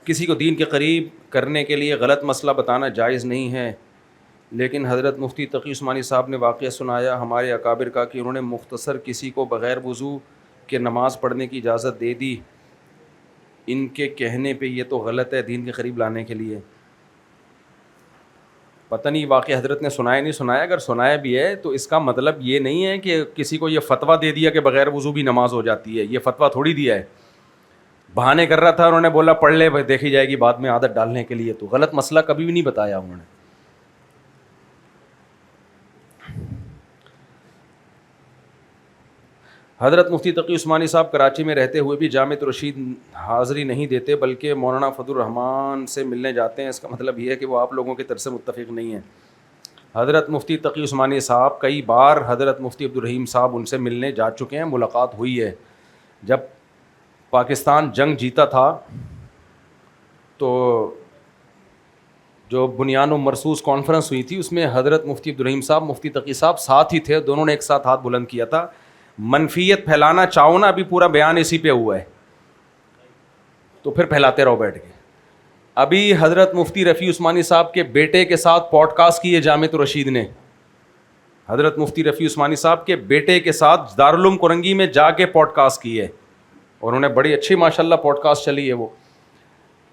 کسی کو دین کے قریب کرنے کے لیے غلط مسئلہ بتانا جائز نہیں ہے، لیکن حضرت مفتی تقی عثمانی صاحب نے واقعہ سنایا ہمارے اکابر کا کہ انہوں نے مختصر کسی کو بغیر وضو کے نماز پڑھنے کی اجازت دے دی، ان کے کہنے پہ یہ تو غلط ہے دین کے قریب لانے کے لیے۔ پتہ نہیں واقعہ حضرت نے سنایا نہیں سنایا، اگر سنایا بھی ہے تو اس کا مطلب یہ نہیں ہے کہ کسی کو یہ فتویٰ دے دیا کہ بغیر وضو بھی نماز ہو جاتی ہے، یہ فتویٰ تھوڑی دیا ہے، بہانے کر رہا تھا، انہوں نے بولا پڑھ لے دیکھی جائے گی بعد میں عادت ڈالنے کے لیے، تو غلط مسئلہ کبھی بھی نہیں بتایا انہوں نے۔ حضرت مفتی تقی عثمانی صاحب کراچی میں رہتے ہوئے بھی جامع رشید حاضری نہیں دیتے بلکہ مولانا فضل الرحمان سے ملنے جاتے ہیں، اس کا مطلب یہ ہے کہ وہ آپ لوگوں کی طرف سے متفق نہیں ہیں۔ حضرت مفتی تقی عثمانی صاحب کئی بار حضرت مفتی عبدالرحیم صاحب ان سے ملنے جا چکے ہیں، ملاقات ہوئی ہے۔ جب پاکستان جنگ جیتا تھا تو جو بنیان و مرصوص کانفرنس ہوئی تھی اس میں حضرت مفتی عبدالرحیم صاحب مفتی تقی صاحب ساتھ ہی تھے، دونوں نے ایک ساتھ ہاتھ بلند کیا تھا۔ منفیت پھیلانا چاہو نا، ابھی پورا بیان اسی پہ ہوا ہے تو پھر پھیلاتے رہو بیٹھ کے۔ ابھی حضرت مفتی رفیع عثمانی صاحب کے بیٹے کے ساتھ پوڈ کاسٹ کی ہے جامع رشید نے، حضرت مفتی رفیع عثمانی صاحب کے بیٹے کے ساتھ دارالعلوم کرنگی میں جا کے پوڈ کاسٹ کی ہے، اور انہوں نے بڑی اچھی ماشاءاللہ پوڈ کاسٹ چلی ہے وہ۔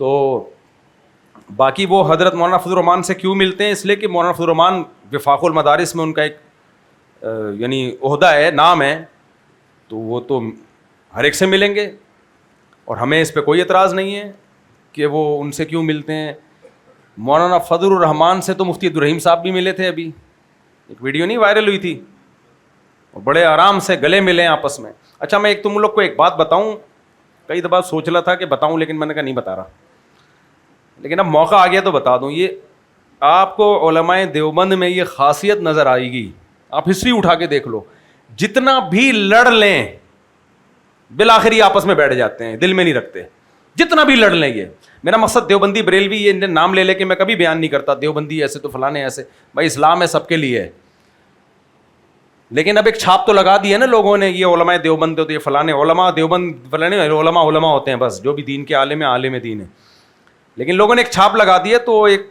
تو باقی وہ حضرت مولانا فضل الرحمان سے کیوں ملتے ہیں؟ اس لیے کہ مولانا فضل الرحمان وفاق المدارس میں ان کا ایک یعنی عہدہ ہے، نام ہے، تو وہ تو ہر ایک سے ملیں گے، اور ہمیں اس پہ کوئی اعتراض نہیں ہے کہ وہ ان سے کیوں ملتے ہیں۔ مولانا فضل الرحمان سے تو مفتی عبدالرحیم صاحب بھی ملے تھے، ابھی ایک ویڈیو نہیں وائرل ہوئی تھی، اور بڑے آرام سے گلے ملے ہیں آپس میں۔ اچھا میں تم لوگ کو ایک بات بتاؤں، کئی دفعہ سوچ رہا تھا کہ بتاؤں لیکن میں نے کہا نہیں بتا رہا، لیکن اب موقع آ گیا تو بتا دوں۔ یہ آپ کو علماء دیوبند میں یہ خاصیت نظر آئے گی، آپ ہسٹری اٹھا کے دیکھ لو، جتنا بھی لڑ لیں بالآخر یہ آپس میں بیٹھ جاتے ہیں، دل میں نہیں رکھتے، جتنا بھی لڑ لیں۔ یہ میرا مقصد دیوبندی بریلوی یہ نام لے کے میں کبھی بیان نہیں کرتا دیوبندی ایسے تو فلانے ایسے، بھائی اسلام ہے سب کے لیے ہے، لیکن اب ایک چھاپ تو لگا دی ہے نا لوگوں نے، یہ علماء دیوبند تو یہ فلانے علماء دیوبند فلانے علماء ہوتے ہیں، بس جو بھی دین کے عالم ہیں عالم دین ہے، لیکن لوگوں نے ایک چھاپ لگا دی ہے۔ تو ایک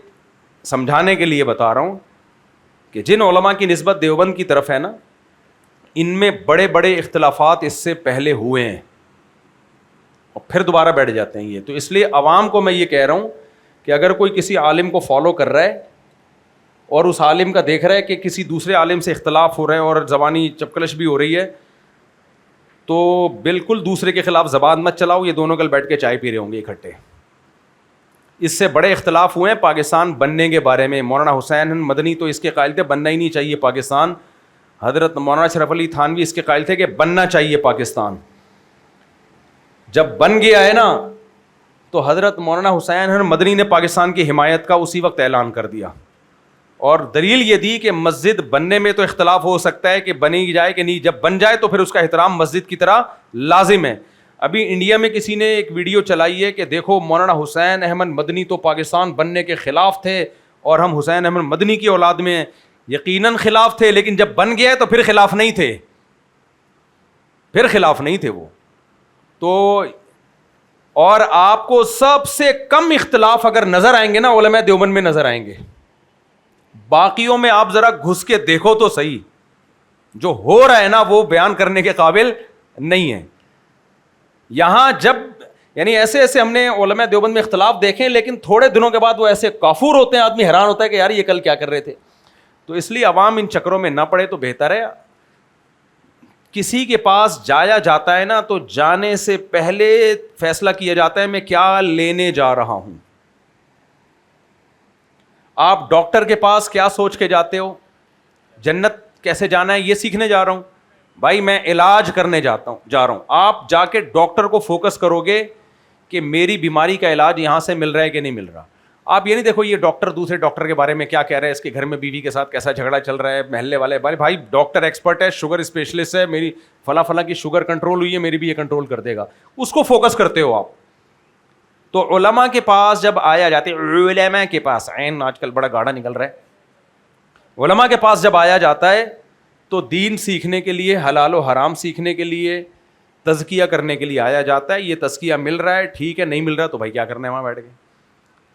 سمجھانے کے لیے بتا رہا ہوں کہ جن علماء کی نسبت دیوبند کی طرف ہے نا، ان میں بڑے بڑے اختلافات اس سے پہلے ہوئے ہیں اور پھر دوبارہ بیٹھ جاتے ہیں یہ۔ تو اس لیے عوام کو میں یہ کہہ رہا ہوں کہ اگر کوئی کسی عالم کو فالو کر رہا ہے اور اس عالم کا دیکھ رہا ہے کہ کسی دوسرے عالم سے اختلاف ہو رہا ہے اور زبانی چپکلش بھی ہو رہی ہے، تو بالکل دوسرے کے خلاف زبان مت چلاؤ، یہ دونوں کل بیٹھ کے چائے پی رہے ہوں گے اکٹھے۔ اس سے بڑے اختلاف ہوئے ہیں پاکستان بننے کے بارے میں، مولانا حسین مدنی تو اس کے قائل تھے بننا ہی نہیں چاہیے پاکستان، حضرت مولانا اشرف علی تھانوی اس کے قائل تھے کہ بننا چاہیے پاکستان۔ جب بن گیا ہے نا تو حضرت مولانا حسین مدنی نے پاکستان کی حمایت کا اسی وقت اعلان کر دیا، اور دلیل یہ دی کہ مسجد بننے میں تو اختلاف ہو سکتا ہے کہ بنی جائے کہ نہیں، جب بن جائے تو پھر اس کا احترام مسجد کی طرح لازم ہے۔ ابھی انڈیا میں کسی نے ایک ویڈیو چلائی ہے کہ دیکھو مولانا حسین احمد مدنی تو پاکستان بننے کے خلاف تھے اور ہم حسین احمد مدنی کی اولاد میں ہیں، یقیناً خلاف تھے، لیکن جب بن گیا تو پھر خلاف نہیں تھے، پھر خلاف نہیں تھے وہ تو۔ اور آپ کو سب سے کم اختلاف اگر نظر آئیں گے نا علماء دیوبند میں نظر آئیں گے، باقیوں میں آپ ذرا گھس کے دیکھو تو صحیح، جو ہو رہا ہے نا وہ بیان کرنے کے قابل نہیں ہے۔ یہاں جب یعنی ایسے ایسے ہم نے علماء دیوبند میں اختلاف دیکھے، لیکن تھوڑے دنوں کے بعد وہ ایسے کافور ہوتے ہیں، آدمی حیران ہوتا ہے کہ یار یہ کل کیا کر رہے تھے۔ تو اس لیے عوام ان چکروں میں نہ پڑے تو بہتر ہے۔ کسی کے پاس جایا جاتا ہے نا تو جانے سے پہلے فیصلہ کیا جاتا ہے میں کیا لینے جا رہا ہوں۔ آپ ڈاکٹر کے پاس کیا سوچ کے جاتے ہو؟ جنت کیسے جانا ہے یہ سیکھنے جا رہا ہوں، بھائی میں علاج کرنے جا رہا ہوں۔ آپ جا کے ڈاکٹر کو فوکس کرو گے کہ میری بیماری کا علاج یہاں سے مل رہا ہے کہ نہیں مل رہا۔ آپ یہ نہیں دیکھو یہ ڈاکٹر دوسرے ڈاکٹر کے بارے میں کیا کہہ رہا ہے، اس کے گھر میں بیوی کے ساتھ کیسا جھگڑا چل رہا ہے، محلے والے بھائی ڈاکٹر ایکسپرٹ ہے، شوگر اسپیشلسٹ ہے، میری فلاں کی شوگر کنٹرول ہوئی ہے، میری بھی یہ کنٹرول کر دے گا، اس کو فوکس کرتے ہو آپ۔ تو علماء کے پاس جب آیا جاتے، علماء کے پاس، عین آج کل بڑا گاڑا نکل رہا ہے، علماء کے پاس جب آیا جاتا ہے تو دین سیکھنے کے لیے، حلال و حرام سیکھنے کے لیے، تزکیہ کرنے کے لیے آیا جاتا ہے. یہ تزکیہ مل رہا ہے ٹھیک ہے, نہیں مل رہا تو بھائی کیا کرنا ہے وہاں بیٹھ کے.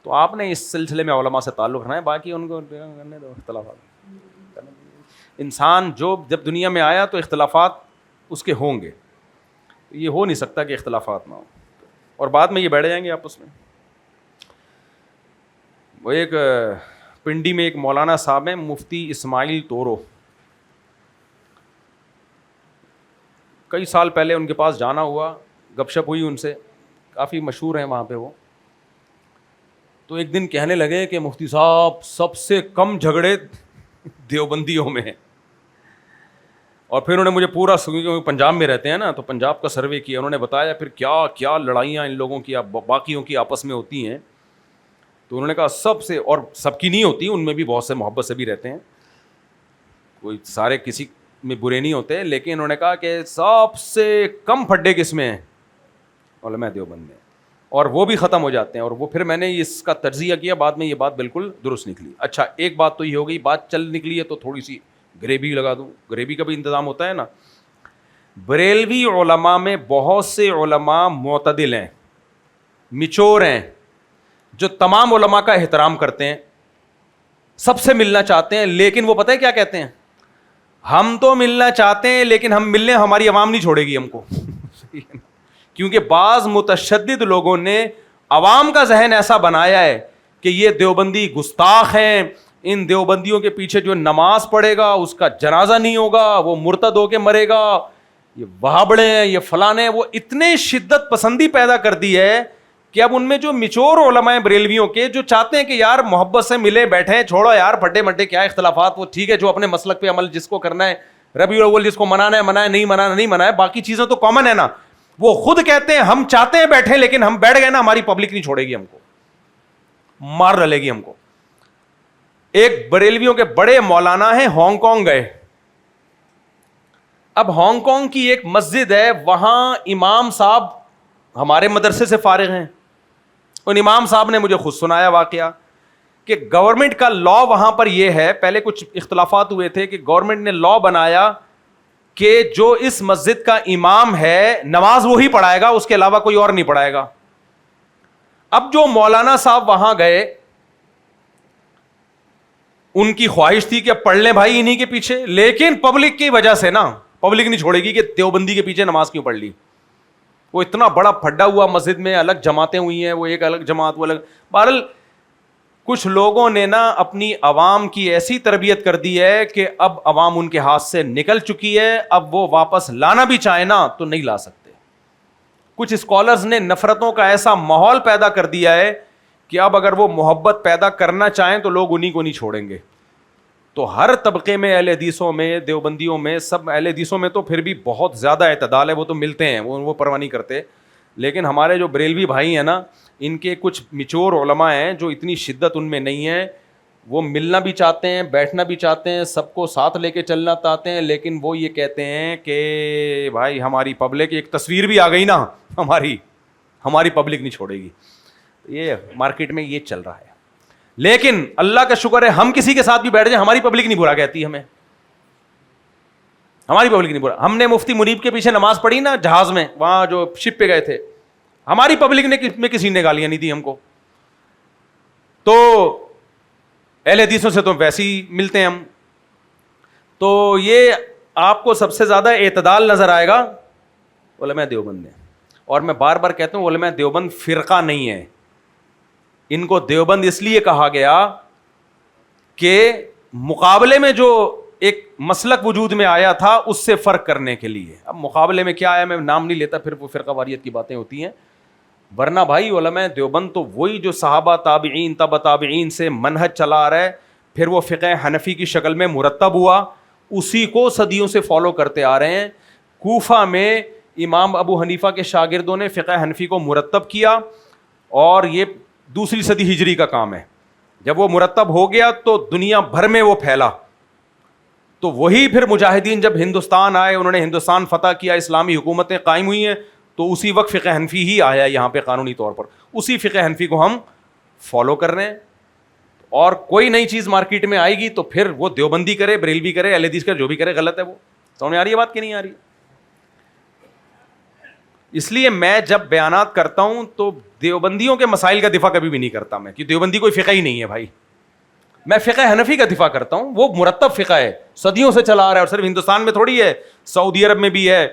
تو آپ نے اس سلسلے میں علماء سے تعلق رکھنا ہے, باقی ان کو کرنے دو اختلافات. انسان جو جب دنیا میں آیا تو اختلافات اس کے ہوں گے, یہ ہو نہیں سکتا کہ اختلافات نہ ہوں, اور بعد میں یہ بیٹھ جائیں گے آپس میں. وہ ایک پنڈی میں ایک مولانا صاحب ہیں, مفتی اسماعیل تورو, کئی سال پہلے ان کے پاس جانا ہوا, گپ شپ ہوئی ان سے, کافی مشہور ہیں وہاں پہ وہ. تو ایک دن کہنے لگے کہ مفتی صاحب سب سے کم جھگڑے دیوبندیوں میں ہیں. اور پھر انہوں نے مجھے پورا, کیونکہ پنجاب میں رہتے ہیں نا, تو پنجاب کا سروے کیا, انہوں نے بتایا پھر کیا کیا لڑائیاں ان لوگوں کی باقیوں کی آپس میں ہوتی ہیں. تو انہوں نے کہا سب سے, اور سب کی نہیں ہوتی, ان میں بھی بہت سے محبت سے بھی رہتے ہیں, کوئی سارے کسی میں برے نہیں ہوتے, لیکن انہوں نے کہا کہ سب سے کم پھڈے کس میں ہیں, علماء دیوبند میں, اور وہ بھی ختم ہو جاتے ہیں. اور وہ پھر میں نے اس کا تجزیہ کیا, بعد میں یہ بات بالکل درست نکلی. اچھا ایک بات تو یہ ہو گئی, بات چل نکلی ہے تو تھوڑی سی گریوی لگا دوں. گریوی کا بھی انتظام ہوتا ہے نا. بریلوی علماء میں بہت سے علماء معتدل ہیں, میچور ہیں, جو تمام علماء کا احترام کرتے ہیں, سب سے ملنا چاہتے ہیں, لیکن وہ پتہ ہے کیا کہتے ہیں, ہم تو ملنا چاہتے ہیں لیکن ہم ملنے ہماری عوام نہیں چھوڑے گی ہم کو. کیونکہ بعض متشدد لوگوں نے عوام کا ذہن ایسا بنایا ہے کہ یہ دیوبندی گستاخ ہیں, ان دیوبندیوں کے پیچھے جو نماز پڑھے گا اس کا جنازہ نہیں ہوگا, وہ مرتد ہو کے مرے گا, یہ وہابڑے ہیں, یہ فلانے. وہ اتنے شدت پسندی پیدا کر دی ہے کہ اب ان میں جو میچور علماء ہیں بریلویوں کے, جو چاہتے ہیں کہ یار محبت سے ملے بیٹھیں, چھوڑو یار پھڈے مڈے کیا اختلافات, وہ ٹھیک ہے جو اپنے مسلک پہ عمل جس کو کرنا ہے, ربیع الاول جس کو منانا ہے منائے, نہیں منانا نہیں منائے, باقی چیزیں تو کامن ہے نا. وہ خود کہتے ہیں ہم چاہتے ہیں بیٹھیں, لیکن ہم بیٹھ گئے نا ہماری پبلک نہیں چھوڑے گی, ہم کو مار ڈالے گی ہم کو. ایک بریلویوں کے بڑے مولانا ہیں, ہانگ کانگ گئے. اب ہانگ کانگ کی ایک مسجد ہے, وہاں امام صاحب ہمارے مدرسے سے فارغ ہیں. ان امام صاحب نے مجھے خود سنایا واقعہ کہ گورنمنٹ کا لا وہاں پر یہ ہے, پہلے کچھ اختلافات ہوئے تھے کہ گورنمنٹ نے لا بنایا کہ جو اس مسجد کا امام ہے نماز وہی پڑھائے گا, اس کے علاوہ کوئی اور نہیں پڑھائے گا. اب جو مولانا صاحب وہاں گئے, ان کی خواہش تھی کہ پڑھ لیں بھائی انہی کے پیچھے, لیکن پبلک کی وجہ سے نا, پبلک نہیں چھوڑے گی کہ دیوبندی کے پیچھے نماز کیوں پڑھ لی. وہ اتنا بڑا پھڈا ہوا مسجد میں, الگ جماعتیں ہوئی ہیں, وہ ایک الگ جماعت وہ الگ. بہرحال کچھ لوگوں نے نا اپنی عوام کی ایسی تربیت کر دی ہے کہ اب عوام ان کے ہاتھ سے نکل چکی ہے, اب وہ واپس لانا بھی چاہیں نا تو نہیں لا سکتے. کچھ اسکالرز نے نفرتوں کا ایسا ماحول پیدا کر دیا ہے کہ اب اگر وہ محبت پیدا کرنا چاہیں تو لوگ انہی کو نہیں چھوڑیں گے. تو ہر طبقے میں, اہل حدیثوں میں, دیوبندیوں میں, سب اہل حدیثوں میں تو پھر بھی بہت زیادہ اعتدال ہے, وہ تو ملتے ہیں, وہ پرواہ نہیں کرتے. لیکن ہمارے جو بریلوی بھائی ہیں نا, ان کے کچھ میچور علماء ہیں جو اتنی شدت ان میں نہیں ہے, وہ ملنا بھی چاہتے ہیں, بیٹھنا بھی چاہتے ہیں, سب کو ساتھ لے کے چلنا چاہتے ہیں, لیکن وہ یہ کہتے ہیں کہ بھائی ہماری پبلک, ایک تصویر بھی آ گئی نا ہماری پبلک نہیں چھوڑے گی. یہ مارکیٹ میں یہ چل رہا ہے. لیکن اللہ کا شکر ہے ہم کسی کے ساتھ بھی بیٹھ جائیں ہماری پبلک نہیں برا کہتی, ہماری پبلک نہیں برا. ہم نے مفتی منیب کے پیچھے نماز پڑھی نا جہاز میں, وہاں جو شپ پہ گئے تھے, ہماری پبلک نے میں کسی نے گالیاں نہیں دی ہم کو. تو اہل حدیثوں سے تو ویسے ہی ملتے ہیں ہم. تو یہ آپ کو سب سے زیادہ اعتدال نظر آئے گا علماء دیوبند میں. اور میں بار بار کہتا ہوں علماء دیوبند فرقہ نہیں ہے, ان کو دیوبند اس لیے کہا گیا کہ مقابلے میں جو ایک مسلک وجود میں آیا تھا اس سے فرق کرنے کے لیے. اب مقابلے میں کیا آیا میں نام نہیں لیتا, پھر وہ فرقہ واریت کی باتیں ہوتی ہیں. ورنہ بھائی علماء دیوبند تو وہی جو صحابہ تابعین تبع تابعین سے منہج چلا آ رہا ہے, پھر وہ فقہ حنفی کی شکل میں مرتب ہوا, اسی کو صدیوں سے فالو کرتے آ رہے ہیں. کوفہ میں امام ابو حنیفہ کے شاگردوں نے فقہ حنفی کو مرتب کیا, اور یہ 2 صدی ہجری کا کام ہے. جب وہ مرتب ہو گیا تو دنیا بھر میں وہ پھیلا. تو وہی پھر مجاہدین جب ہندوستان آئے, انہوں نے ہندوستان فتح کیا, اسلامی حکومتیں قائم ہوئی ہیں, تو اسی وقت فقہ حنفی ہی آیا یہاں پہ قانونی طور پر. اسی فقہ حنفی کو ہم فالو کر رہے ہیں. اور کوئی نئی چیز مارکیٹ میں آئے گی تو پھر وہ دیوبندی کرے, بریلوی کرے, اہل حدیث کرے, جو بھی کرے غلط ہے. وہ سمجھ آ رہی ہے بات کہ نہیں آ رہی؟ اس لیے میں جب بیانات کرتا ہوں تو دیوبندیوں کے مسائل کا دفاع کبھی بھی نہیں کرتا میں، کہ دیوبندی کوئی فقہ ہی نہیں ہے بھائی. میں فقہ حنفی کا دفاع کرتا ہوں، وہ مرتب فقہ ہے، صدیوں سے چلا آ رہا ہے، اور صرف ہندوستان میں تھوڑی ہے، سعودی عرب میں بھی ہے،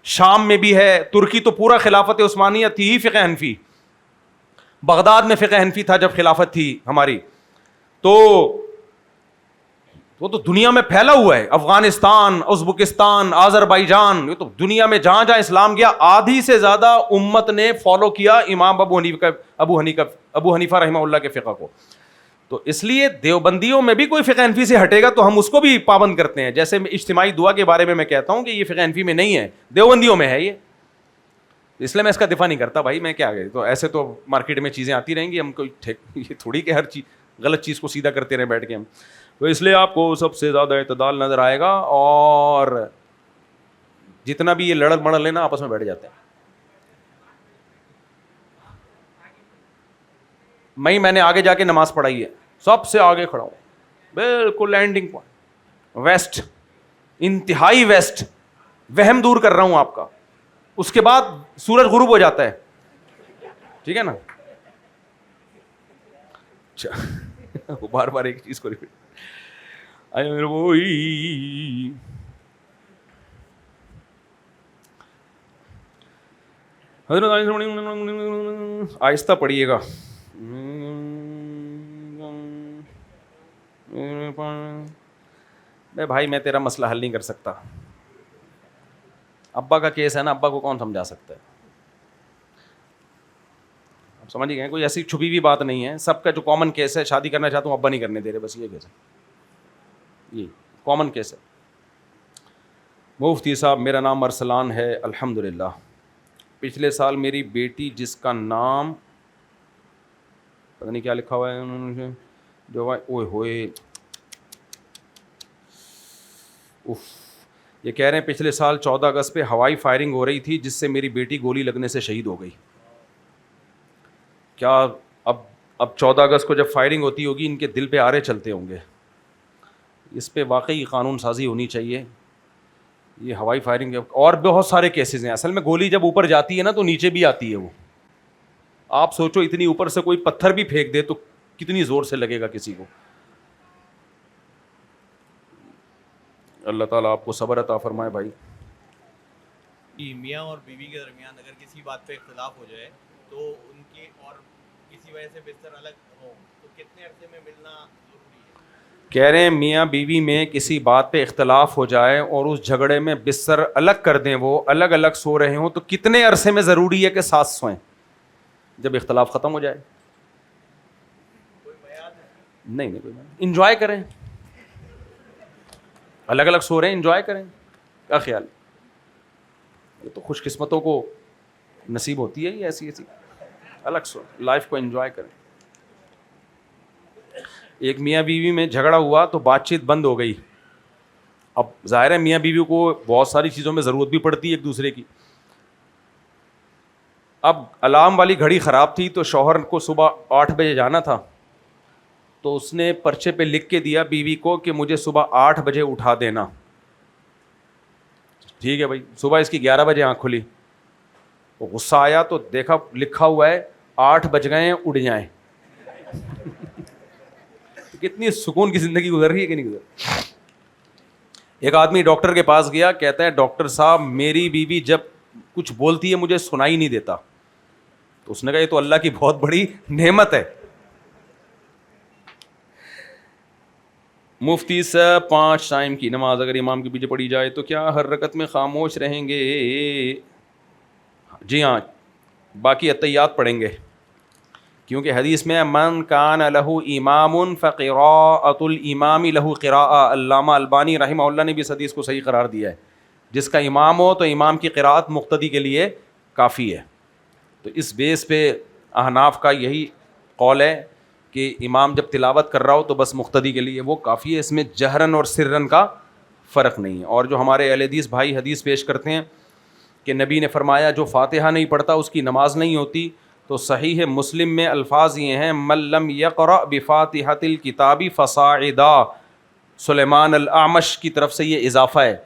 شام میں بھی ہے، ترکی تو پورا خلافت عثمانیہ تھی ہی فقہ حنفی، بغداد میں فقہ حنفی تھا جب خلافت تھی ہماری. تو وہ تو دنیا میں پھیلا ہوا ہے، افغانستان، ازبکستان، آذربائیجان، یہ تو دنیا میں جہاں جہاں اسلام گیا آدھی سے زیادہ امت نے فالو کیا امام ابو حنیفہ رحمہ اللہ کے فقہ کو. تو اس لیے دیوبندیوں میں بھی کوئی فقہ حنفی سے ہٹے گا تو ہم اس کو بھی پابند کرتے ہیں. جیسے اجتماعی دعا کے بارے میں کہتا ہوں کہ یہ فقہ حنفی میں نہیں ہے، دیوبندیوں میں ہے یہ، اس لیے میں اس کا دفاع نہیں کرتا بھائی. میں کیا گئے تو ایسے تو مارکیٹ میں چیزیں آتی رہیں گی، ہم کوئی یہ تھوڑی کہ ہر چیز غلط چیز کو سیدھا کرتے رہیں بیٹھ کے ہم. تو اس لیے آپ کو سب سے زیادہ اعتدال نظر آئے گا، اور جتنا بھی یہ لڑل مڑل ہے نا آپس میں بیٹھ جاتے ہیں. میں نے آگے جا کے نماز پڑھائی ہے، سب سے آگے کھڑا ہوں، بالکل لینڈنگ پوائنٹ ویسٹ، انتہائی ویسٹ، وہم دور کر رہا ہوں آپ کا. اس کے بعد سورج غروب ہو جاتا ہے، ٹھیک ہے نا. وہ بار بار ایک چیز کو ریپیٹ، آہستہ پڑھیے گا. بھائی میں تیرا مسئلہ حل نہیں کر سکتا، ابا کا کیس ہے نا، ابا کو کون سمجھا سکتا ہے. آپ سمجھ گئے، کوئی ایسی چھپی ہوئی بات نہیں ہے، سب کا جو کامن کیس ہے، شادی کرنا چاہتا ہوں ابا نہیں کرنے دے رہے، بس یہ کیس ہے، یہ کامن کیس ہے. مفتی صاحب میرا نام ارسلان ہے الحمدللہ. پچھلے سال میری بیٹی جس کا نام پتہ نہیں کیا لکھا ہوا ہے جو اوئے ہوئے یہ کہہ رہے ہیں پچھلے سال 14 اگست پہ ہوائی فائرنگ ہو رہی تھی جس سے میری بیٹی گولی لگنے سے شہید ہو گئی. کیا اب 14 اگست کو جب فائرنگ ہوتی ہوگی ان کے دل پہ آرے چلتے ہوں گے. اس پہ واقعی قانون سازی ہونی چاہیے. یہ ہوائی فائرنگ اور بہت سارے کیسز ہیں. اصل میں گولی جب اوپر جاتی ہے نا تو نیچے بھی آتی ہے. وہ آپ سوچو اتنی اوپر سے کوئی پتھر بھی پھینک دے تو کتنی زور سے لگے گا کسی کو. اللہ تعالیٰ آپ کو صبر عطا فرمائے بھائی. میاں اور بیوی کے درمیان اگر کسی بات پہ اختلاف ہو جائے تو ان کی اور کسی وجہ سے بستر الگ ہو تو کتنے عرصے میں ملنا ضروری ہے؟ کہہ رہے ہیں میاں بیوی میں کسی بات پہ اختلاف ہو جائے اور اس جھگڑے میں بستر الگ کر دیں، وہ الگ الگ سو رہے ہوں، تو کتنے عرصے میں ضروری ہے کہ ساتھ سوئیں جب اختلاف ختم ہو جائے؟ نہیں کوئی بات، انجوائے کریں، الگ الگ سو رہے ہیں، انجوائے کریں. کیا خیال؟ یہ تو خوش قسمتوں کو نصیب ہوتی ہے یہ ایسی الگ سو، لائف کو انجوائے کریں. ایک میاں بیوی میں جھگڑا ہوا تو بات چیت بند ہو گئی. اب ظاہر ہے میاں بیوی کو بہت ساری چیزوں میں ضرورت بھی پڑتی ہے ایک دوسرے کی. اب الارم والی گھڑی خراب تھی تو شوہر کو صبح 8 بجے جانا تھا، تو اس نے پرچے پہ لکھ کے دیا بیوی کو کہ مجھے صبح 8 بجے اٹھا دینا. ٹھیک ہے بھائی. صبح اس کی 11 بجے آنکھ کھلی، وہ غصہ آیا تو دیکھا لکھا ہوا ہے 8 بج گئے ہیں اڑ جائیں. کتنی سکون کی زندگی گزر رہی ہے کہ نہیں گزر. ایک آدمی ڈاکٹر کے پاس گیا، کہتا ہے ڈاکٹر صاحب میری بیوی جب کچھ بولتی ہے مجھے سنائی نہیں دیتا. تو اس نے کہا یہ تو اللہ کی بہت بڑی نعمت ہے. مفتی صاحب 5 ٹائم کی نماز اگر امام کے پیچھے پڑھی جائے تو کیا ہر رکعت میں خاموش رہیں گے؟ جی ہاں، باقی اتحیات پڑھیں گے، کیونکہ حدیث میں من کان لہ امام فقراءۃ الامام لہ قراءۃ. علامہ البانی رحمہ اللہ نے بھی اس حدیث کو صحیح قرار دیا ہے. جس کا امام ہو تو امام کی قراءت مقتدی کے لیے کافی ہے. تو اس بیس پہ احناف کا یہی قول ہے کہ امام جب تلاوت کر رہا ہو تو بس مقتدی کے لیے وہ کافی ہے. اس میں جہرن اور سرن کا فرق نہیں ہے. اور جو ہمارے اہل حدیث بھائی حدیث پیش کرتے ہیں کہ نبی نے فرمایا جو فاتحہ نہیں پڑھتا اس کی نماز نہیں ہوتی، تو صحیح مسلم میں الفاظ یہ ہیں من لم یقرأ بفاتحۃ الکتاب فصاعدا. سلیمان الاعمش کی طرف سے یہ اضافہ ہے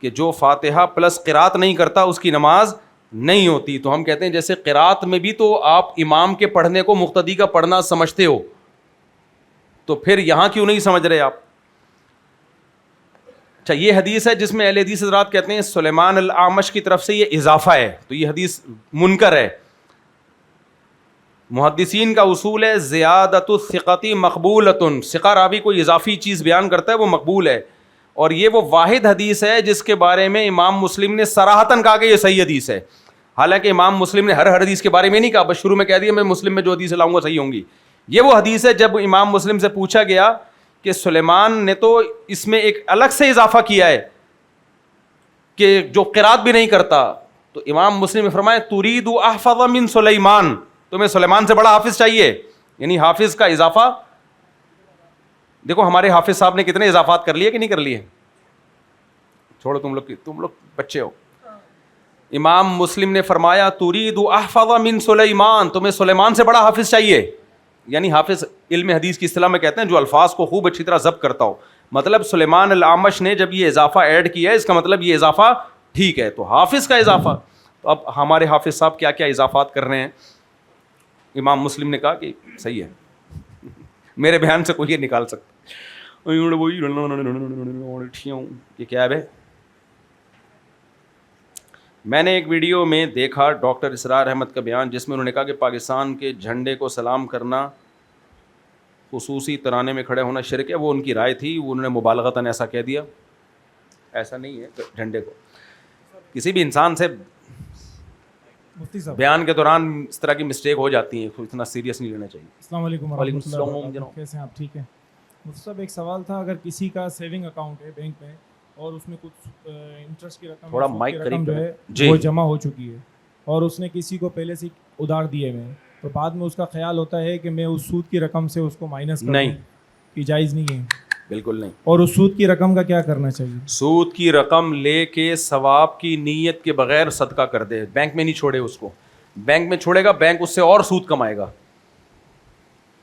کہ جو فاتحہ پلس قرات نہیں کرتا اس کی نماز نہیں ہوتی. تو ہم کہتے ہیں جیسے قرات میں بھی تو آپ امام کے پڑھنے کو مقتدی کا پڑھنا سمجھتے ہو, تو پھر یہاں کیوں نہیں سمجھ رہے آپ؟ اچھا, یہ حدیث ہے جس میں اہل حدیث حضرات کہتے ہیں سلیمان الاعمش کی طرف سے یہ اضافہ ہے, تو یہ حدیث منکر ہے. محدثین کا اصول ہے زیادۃ الثقۃ مقبولۃ, ثقہ راوی کوئی اضافی چیز بیان کرتا ہے وہ مقبول ہے, اور یہ وہ واحد حدیث ہے جس کے بارے میں امام مسلم نے صراحتاً کہا کہ یہ صحیح حدیث ہے. حالانکہ امام مسلم نے ہر حدیث کے بارے میں نہیں کہا, بس شروع میں کہہ دیا میں مسلم میں جو حدیث لاؤں گا صحیح ہوں گی. یہ وہ حدیث ہے جب امام مسلم سے پوچھا گیا کہ سلیمان نے تو اس میں ایک الگ سے اضافہ کیا ہے کہ جو قرات بھی نہیں کرتا, تو امام مسلم نے فرمایا ترید احفظ من سلیمان, تمہیں سلیمان سے بڑا حافظ چاہیے. یعنی حافظ کا اضافہ, دیکھو ہمارے حافظ صاحب نے کتنے اضافات کر لیے کہ نہیں کر لیے, چھوڑو تم لوگ بچے ہو. امام مسلم نے فرمایا ترید احفظ من سلیمان, تمہیں سلیمان سے بڑا حافظ چاہیے. یعنی حافظ علم حدیث کی اصطلاح میں کہتے ہیں جو الفاظ کو خوب اچھی طرح ضبط کرتا ہو. مطلب سلیمان الاعمش نے جب یہ اضافہ ایڈ کیا ہے اس کا مطلب یہ اضافہ ٹھیک ہے. تو حافظ کا اضافہ, تو اب ہمارے حافظ صاحب کیا کیا اضافات کر رہے ہیں, امام مسلم نے کہا کہ صحیح ہے, میرے بیان سے کوئی یہ نکال سکتا یہ کیا ہے. میں نے ایک ویڈیو میں دیکھا ڈاکٹر اسرار احمد کا بیان جس میں انہوں نے کہا کہ پاکستان کے جھنڈے کو سلام کرنا خصوصی ترانے میں کھڑے ہونا شرک ہے. وہ ان کی رائے تھی, انہوں نے مبالغتاً ایسا کہہ دیا. ایسا نہیں ہے, جھنڈے کو کسی بھی انسان سے بیان کے دوران اس طرح کی مسٹیک ہو جاتی ہیں, اتنا سیریس نہیں لینا چاہیے. السلام علیکم ورحمۃ اللہ وبرکاتہ, کیسے ہیں آپ؟ ٹھیک ہے مفتی صاحب. ایک سوال تھا, اگر کسی کا سیونگ اکاؤنٹ ہے بینک میں اور اس میں کچھ انٹرسٹ کی رقم تھوڑا مائک قریب جو ہے وہ جمع ہو چکی ہے اور اس نے کسی کو پہلے سے ادھار دیے ہوئے ہیں, تو بعد میں اس کا خیال ہوتا ہے کہ میں اس سود کی رقم سے اس کو مائنس کروں, نہیں, کہ جائز نہیں ہے؟ بالکل نہیں. اور اس سود کی رقم کا کیا کرنا چاہیے؟ سود کی رقم لے کے ثواب کی نیت کے بغیر صدقہ کر دے, بینک میں نہیں چھوڑے اس کو. بینک میں چھوڑے گا بینک اس سے اور سود کمائے گا.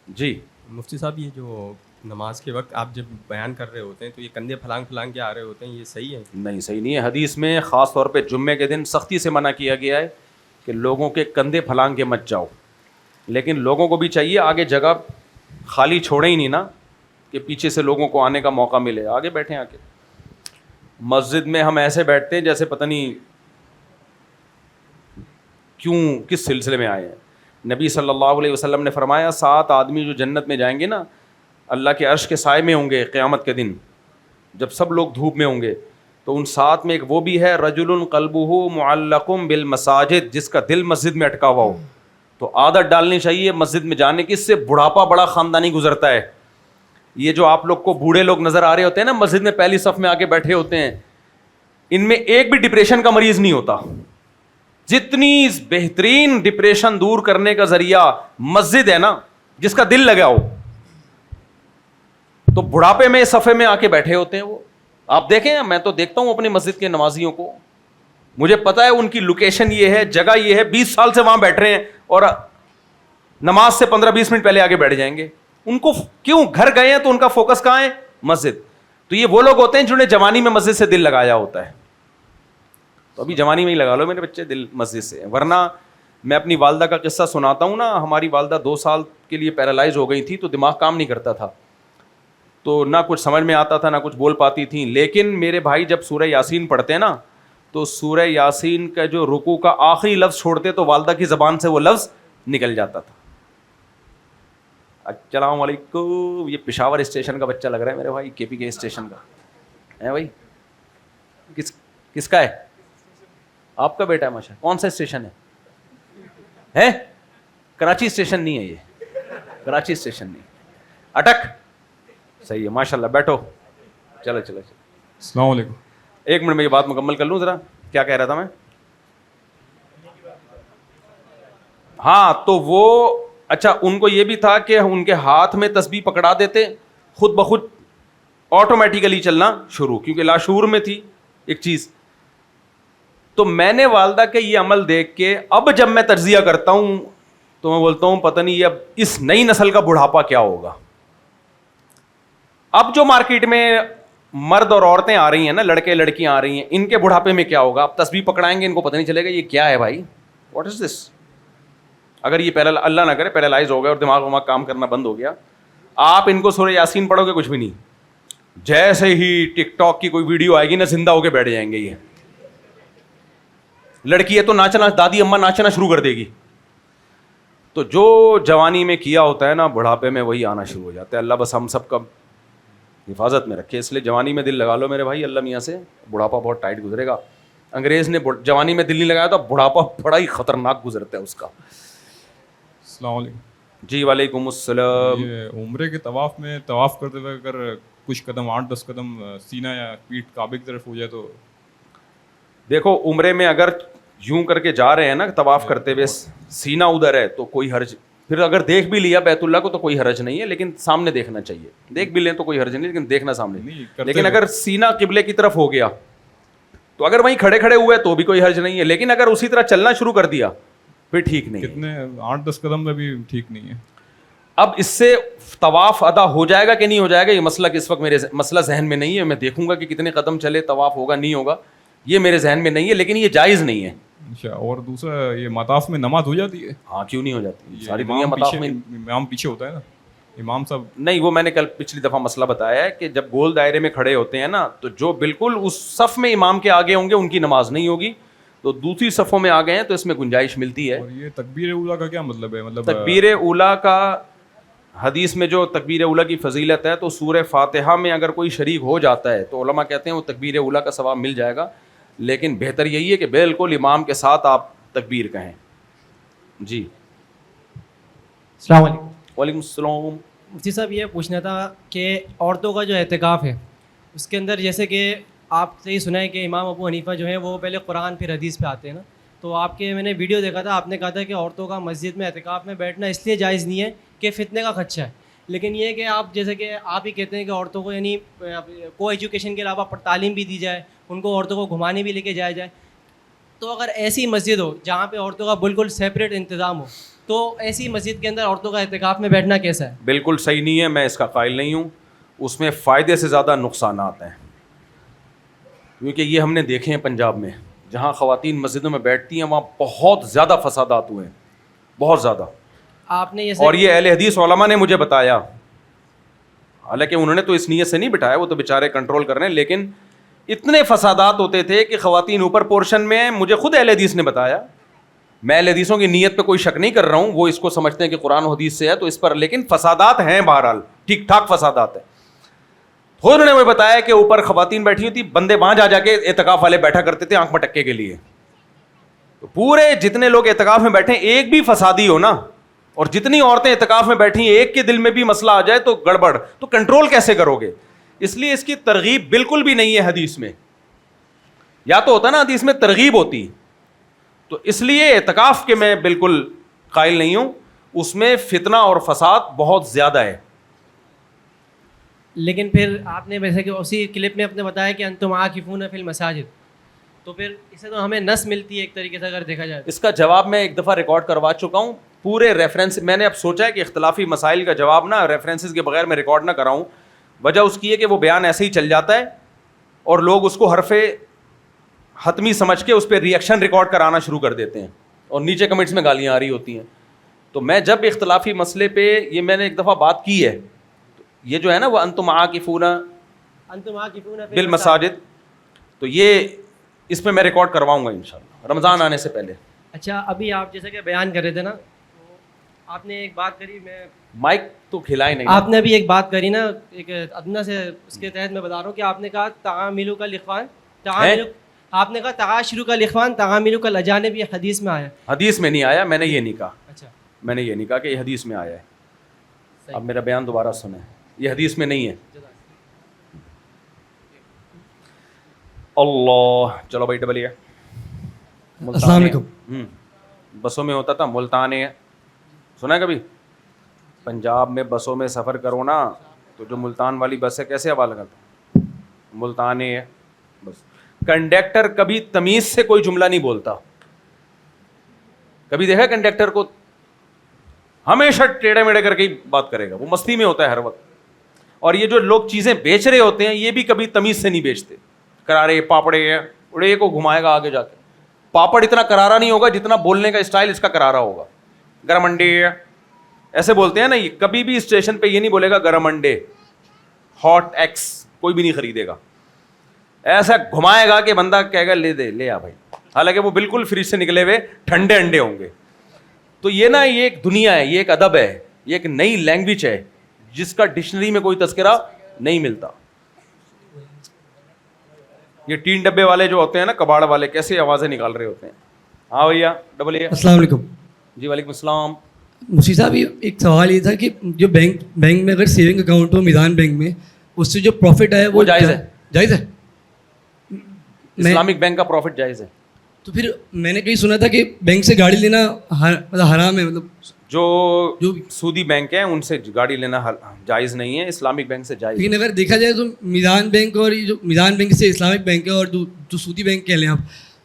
جی مفتی صاحب, یہ جو نماز کے وقت آپ جب بیان کر رہے ہوتے ہیں تو یہ کندھے پھلانگ کے آ رہے ہوتے ہیں, یہ صحیح ہے؟ نہیں, صحیح نہیں ہے. حدیث میں خاص طور پہ جمعے کے دن سختی سے منع کیا گیا ہے کہ لوگوں کے کندھے پھلانگ کے مت جاؤ. لیکن لوگوں کو بھی چاہیے آگے جگہ خالی چھوڑے ہی نہیں نا, کہ پیچھے سے لوگوں کو آنے کا موقع ملے, آگے بیٹھیں. آ کے مسجد میں ہم ایسے بیٹھتے ہیں جیسے پتہ نہیں کیوں کس سلسلے میں آئے ہیں. نبی صلی اللہ علیہ وسلم نے فرمایا 7 آدمی جو جنت میں جائیں گے نا, اللہ کے عرش کے سائے میں ہوں گے قیامت کے دن, جب سب لوگ دھوپ میں ہوں گے. تو ان 7 میں ایک وہ بھی ہے رجل قلبہ معلق بالمساجد, جس کا دل مسجد میں اٹکا ہوا ہو. تو عادت ڈالنی چاہیے مسجد میں جانے کی, اس سے بڑھاپا بڑا خاندانی گزرتا ہے. یہ جو آپ لوگ کو بوڑھے لوگ نظر آ رہے ہوتے ہیں نا مسجد میں پہلی صف میں آ کے بیٹھے ہوتے ہیں, ان میں ایک بھی ڈپریشن کا مریض نہیں ہوتا. جتنی بہترین ڈپریشن دور کرنے کا ذریعہ مسجد ہے نا, جس کا دل لگا ہو, تو بڑھاپے میں صفے میں آ کے بیٹھے ہوتے ہیں وہ. آپ دیکھیں, میں تو دیکھتا ہوں اپنی مسجد کے نمازیوں کو, مجھے پتا ہے ان کی لوکیشن یہ ہے, جگہ یہ ہے, 20 سال سے وہاں بیٹھ رہے ہیں اور نماز سے 15-20 منٹ پہلے آگے بیٹھ جائیں گے. ان کو کیوں, گھر گئے ہیں تو ان کا فوکس کہاں ہے؟ مسجد. تو یہ وہ لوگ ہوتے ہیں جنہوں نے جوانی میں مسجد سے دل لگایا ہوتا ہے. تو ابھی جوانی میں ہی لگا لو میرے بچے دل مسجد سے. ورنہ میں اپنی والدہ کا قصہ سناتا ہوں نا, ہماری والدہ 2 سال کے لیے پیرالائز ہو گئی تھی, تو دماغ کام نہیں کرتا تھا, تو نہ کچھ سمجھ میں آتا تھا نہ کچھ بول پاتی تھیں. لیکن میرے بھائی جب سورہ یاسین پڑھتے ہیں نا, تو سورہ یاسین کا جو رکوع کا آخری لفظ چھوڑتے تو والدہ کی زبان سے وہ لفظ نکل جاتا تھا. السلام علیکم. یہ پشاور اسٹیشن کا بچہ لگ رہا ہے میرے بھائی, کے پی کے اسٹیشن کا ہے بھائی. کس کا ہے؟ آپ کا بیٹا ہے ماشاء. کون سا اسٹیشن ہے؟ کراچی اسٹیشن نہیں ہے, یہ کراچی اسٹیشن نہیں, اٹک. صحیح ہے ماشاء اللہ, بیٹھو. چلو. السلام علیکم. ایک منٹ میں یہ بات مکمل کر لوں ذرا, کیا کہہ رہا تھا میں؟ ہاں, تو وہ اچھا ان کو یہ بھی تھا کہ ان کے ہاتھ میں تسبیح پکڑا دیتے, خود بخود آٹومیٹیکلی چلنا شروع, کیونکہ لاشعور میں تھی ایک چیز. تو میں نے والدہ کے یہ عمل دیکھ کے اب جب میں تجزیہ کرتا ہوں تو میں بولتا ہوں پتہ نہیں اب اس نئی نسل کا بڑھاپا کیا ہوگا. اب جو مارکیٹ میں مرد اور عورتیں آ رہی ہیں نا, لڑکے لڑکیاں آ رہی ہیں, ان کے بڑھاپے میں کیا ہوگا؟ آپ تسبیح پکڑائیں گے ان کو پتہ نہیں چلے گا یہ کیا ہے بھائی, واٹ از دس. اگر یہ اللہ نہ کرے پیرالائز ہو گیا اور دماغ وماغ کام کرنا بند ہو گیا, آپ ان کو سورہ یاسین پڑھو گے کچھ بھی نہیں, جیسے ہی ٹک ٹاک کی کوئی ویڈیو آئے گی نا زندہ ہو کے بیٹھ جائیں گے. یہ لڑکی ہے تو ناچنا, دادی اماں ناچنا شروع کر دے گی. تو جو جوانی میں کیا ہوتا ہے نا بڑھاپے میں وہی آنا شروع ہو جاتا ہے. اللہ بس ہم سب کا حفاظت میں رکھے. اس لیے جوانی میں دل لگا لو میرے بھائی, اللہ میاں سے بڑھاپا بہت ٹائٹ گزرے گا. انگریز نے جوانی میں دل نہیں لگایا تو بڑھاپا بڑا ہی خطرناک گزرتا ہے اس کا. السلام علیکم. جی وعلیکم السلام. یہ عمرے کے طواف میں طواف کرتے ہوئے اگر کچھ قدم 8-10 قدم سینہ یا پیٹھ کعبے کی طرف ہو جائے تو؟ دیکھو عمرے میں اگر یوں کر کے جا رہے ہیں نا طواف کرتے ہوئے سینہ ادھر ہے تو کوئی حرج, پھر اگر دیکھ بھی لیا بیت اللہ کو تو کوئی حرج نہیں ہے, لیکن سامنے دیکھنا چاہیے. دیکھ بھی لیں تو کوئی حرج نہیں, لیکن دیکھنا سامنے. لیکن اگر سینہ قبلے کی طرف ہو گیا تو اگر وہیں کھڑے کھڑے ہوئے تو بھی کوئی حرج نہیں ہے, لیکن اگر اسی طرح چلنا شروع کر دیا پھر ٹھیک نہیں. کتنے 8-10 قدم میں بھی ٹھیک نہیں ہے. اب اس سے طواف ادا ہو جائے گا کہ نہیں ہو جائے گا یہ مسئلہ اس وقت میرے مسئلہ ذہن میں نہیں ہے. میں دیکھوں گا کہ کتنے قدم چلے طواف ہوگا نہیں ہوگا, یہ میرے ذہن میں نہیں ہے, لیکن یہ جائز نہیں ہے. اچھا, اور دوسرا یہ مطاف میں نماز ہو جاتی ہے؟ ہاں کیوں نہیں ہو جاتی, ساری دنیا مطاف میں. امام پیچھے ہوتا ہے نا, امام صاحب نہیں, وہ میں نے کل پچھلی دفعہ مسئلہ بتایا ہے کہ جب گول دائرے میں کھڑے ہوتے ہیں نا تو جو بالکل اس صف میں امام کے آگے ہوں گے ان کی نماز نہیں ہوگی, تو دوسری صفوں میں آگے ہیں تو اس میں گنجائش ملتی ہے. اور یہ تکبیر اولیٰ کا کیا مطلب ہے؟ مطلب تکبیر اولیٰ کا حدیث میں جو تکبیر اولیٰ کی فضیلت ہے تو سورہ فاتحہ میں اگر کوئی شریک ہو جاتا ہے تو علماء کہتے ہیں وہ تکبیر اولیٰ کا ثواب مل جائے گا, لیکن بہتر یہی ہے کہ بالکل امام کے ساتھ آپ تکبیر کہیں. جی السلام علیکم. وعلیکم السلام. مفتی صاحب یہ پوچھنا تھا کہ عورتوں کا جو اعتکاف ہے اس کے اندر جیسے کہ آپ سے ہی سنا ہے کہ امام ابو حنیفہ جو ہیں وہ پہلے قرآن پھر حدیث پہ آتے ہیں نا, تو آپ کے میں نے ویڈیو دیکھا تھا, آپ نے کہا تھا کہ عورتوں کا مسجد میں اعتکاف میں بیٹھنا اس لیے جائز نہیں ہے کہ فتنے کا خدشہ ہے, لیکن یہ کہ آپ جیسے کہ آپ ہی کہتے ہیں کہ عورتوں کو یعنی کو ایجوکیشن کے علاوہ تعلیم بھی دی جائے, ان کو عورتوں کو گھمانے بھی لے کے جایا جائے, تو اگر ایسی مسجد ہو جہاں پہ عورتوں کا بالکل سیپریٹ انتظام ہو تو ایسی مسجد کے اندر عورتوں کا اعتکاف میں بیٹھنا کیسا ہے؟ بالکل صحیح نہیں ہے, میں اس کا قائل نہیں ہوں. اس میں فائدے سے زیادہ نقصانات ہیں, کیونکہ یہ ہم نے دیکھے ہیں پنجاب میں جہاں خواتین مسجدوں میں بیٹھتی ہیں وہاں بہت زیادہ فسادات ہوئے ہیں, بہت زیادہ. آپ نے اور یہ اہل حدیث علماء نے مجھے بتایا, حالانکہ انہوں نے تو اس نیت سے نہیں بٹھایا, وہ تو بیچارے کنٹرول کر رہے ہیں, لیکن اتنے فسادات ہوتے تھے کہ خواتین اوپر پورشن میں, مجھے خود اہل حدیث نے بتایا. میں اہل حدیثوں کی نیت پہ کوئی شک نہیں کر رہا ہوں, وہ اس کو سمجھتے ہیں کہ قرآن و حدیث سے ہے تو اس پر, لیکن فسادات ہیں بہرحال, ٹھیک ٹھاک فسادات ہیں. خود انہوں نے مجھے بتایا کہ اوپر خواتین بیٹھی ہوتی, بندے وہاں جا کے اعتکاف والے بیٹھا کرتے تھے آنکھ مٹکے کے لیے. تو پورے جتنے لوگ اعتکاف میں بیٹھے ایک بھی فسادی ہو نا, اور جتنی عورتیں اعتکاف میں بیٹھی ایک کے دل میں بھی مسئلہ آ جائے تو گڑبڑ, تو کنٹرول کیسے کرو گے؟ اس لیے اس کی ترغیب بالکل بھی نہیں ہے حدیث میں. یا تو ہوتا نا حدیث میں ترغیب ہوتی, تو اس لیے اعتکاف کے میں بالکل قائل نہیں ہوں, اس میں فتنہ اور فساد بہت زیادہ ہے. لیکن پھر آپ نے ویسے کہ اسی کلپ میں اپنے بتایا کہ انتم عاکفون فی المساجد, تو پھر اسے تو ہمیں نص ملتی ہے ایک طریقے سے اگر دیکھا جائے. اس کا جواب میں ایک دفعہ ریکارڈ کروا چکا ہوں, پورے ریفرنس. میں نے اب سوچا ہے کہ اختلافی مسائل کا جواب نا ریفرنسز کے بغیر میں ریکارڈ نہ کراؤں. وجہ اس کی ہے کہ وہ بیان ایسے ہی چل جاتا ہے اور لوگ اس کو حرف حتمی سمجھ کے اس پہ ریئیکشن ریکارڈ کرانا شروع کر دیتے ہیں, اور نیچے کمنٹس میں گالیاں آ رہی ہوتی ہیں. تو میں جب اختلافی مسئلے پہ یہ میں نے ایک دفعہ بات کی ہے, یہ جو ہے نا وہ انتم عاکفون بالمساجد, تو یہ اس پہ میں ریکارڈ کرواؤں گا انشاءاللہ رمضان آنے سے پہلے. اچھا, ابھی آپ جیسے کہ بیان کر رہے تھے نا, تو آپ نے ایک بات کری, میں مائک تو کھلائے نہیں, آپ نے ابھی ایک بات کری نا ایک ادنا سے, اس کے تحت میں بتا رہا ہوں کہ آپ نے کہا تعاملو کا الاخوان, آپ نے کہا تعاشرو کا الاخوان تعاملو کا الاجانب, یہ حدیث میں آیا. حدیث میں نہیں آیا, میں نے یہ نہیں کہا. اچھا, میں نے یہ نہیں کہا کہ یہ حدیث میں آیا ہے. اب میرا بیان دوبارہ سنیں, یہ حدیث میں نہیں ہے. اللہ, چلو بھائی ڈبل. السلام علیکم. بسوں میں ہوتا تھا ملتان ہے, سنا ہے کبھی؟ پنجاب میں بسوں میں سفر کرو نا تو جو ملتان والی بس ہے کیسے حوالہ کرتا, ملتان ہے بس. کنڈکٹر کبھی تمیز سے کوئی جملہ نہیں بولتا. کبھی دیکھا کنڈکٹر کو؟ ہمیشہ ٹیڑھے میڑھے کر کے ہی بات کرے گا, وہ مستی میں ہوتا ہے ہر وقت. اور یہ جو لوگ چیزیں بیچ رہے ہوتے ہیں یہ بھی کبھی تمیز سے نہیں بیچتے. کرارے پاپڑے اڑے کو گھمائے گا آگے جا کے. پاپڑ اتنا کرارا نہیں ہوگا جتنا بولنے کا اسٹائل اس کا کرارا ہوگا. گرم انڈے ایسے بولتے ہیں نا, یہ کبھی بھی اسٹیشن پہ یہ نہیں بولے گا گرم انڈے, ہاٹ ایکس کوئی بھی نہیں خریدے گا. ایسا گھمائے گا کہ بندہ کہے گا لے دے لے آ بھائی, حالانکہ وہ بالکل فریج سے نکلے ہوئے ٹھنڈے انڈے ہوں گے. تو یہ نا یہ ایک دنیا ہے, یہ ایک ادب ہے, یہ ایک نئی لینگویج ہے جس کا ڈکشنری میں کوئی تذکرہ نہیں ملتا. یہ 3 ڈبے والے جو ہوتے ہیں نا کباڑ والے, کیسے آوازیں نکال رہے ہوتے ہیں. ہاں بھیا ڈبل اے. السلام علیکم. جی وعلیکم السلام. مفتی صاحب یہ ایک سوال یہ تھا کہ جو بینک میں اگر سیونگ اکاؤنٹ ہو میزان بینک میں, اس سے جو پروفٹ ہے وہ جائز ہے. جائز ہے. اسلامک بینک کا پروفٹ جائز ہے. تو پھر میں نے کہیں سنا تھا کہ بینک سے گاڑی لینا مطلب حرام ہے, مطلب جو سودی بینک ہیں ان سے گاڑی لینا جائز نہیں ہے, اسلامک بینک سے جائز. لیکن اگر دیکھا جائے تو میزان بینک اور یہ جو میزان بینک سے اسلامک بینک ہے اور جو سودی بینک کہہ لیں آپ,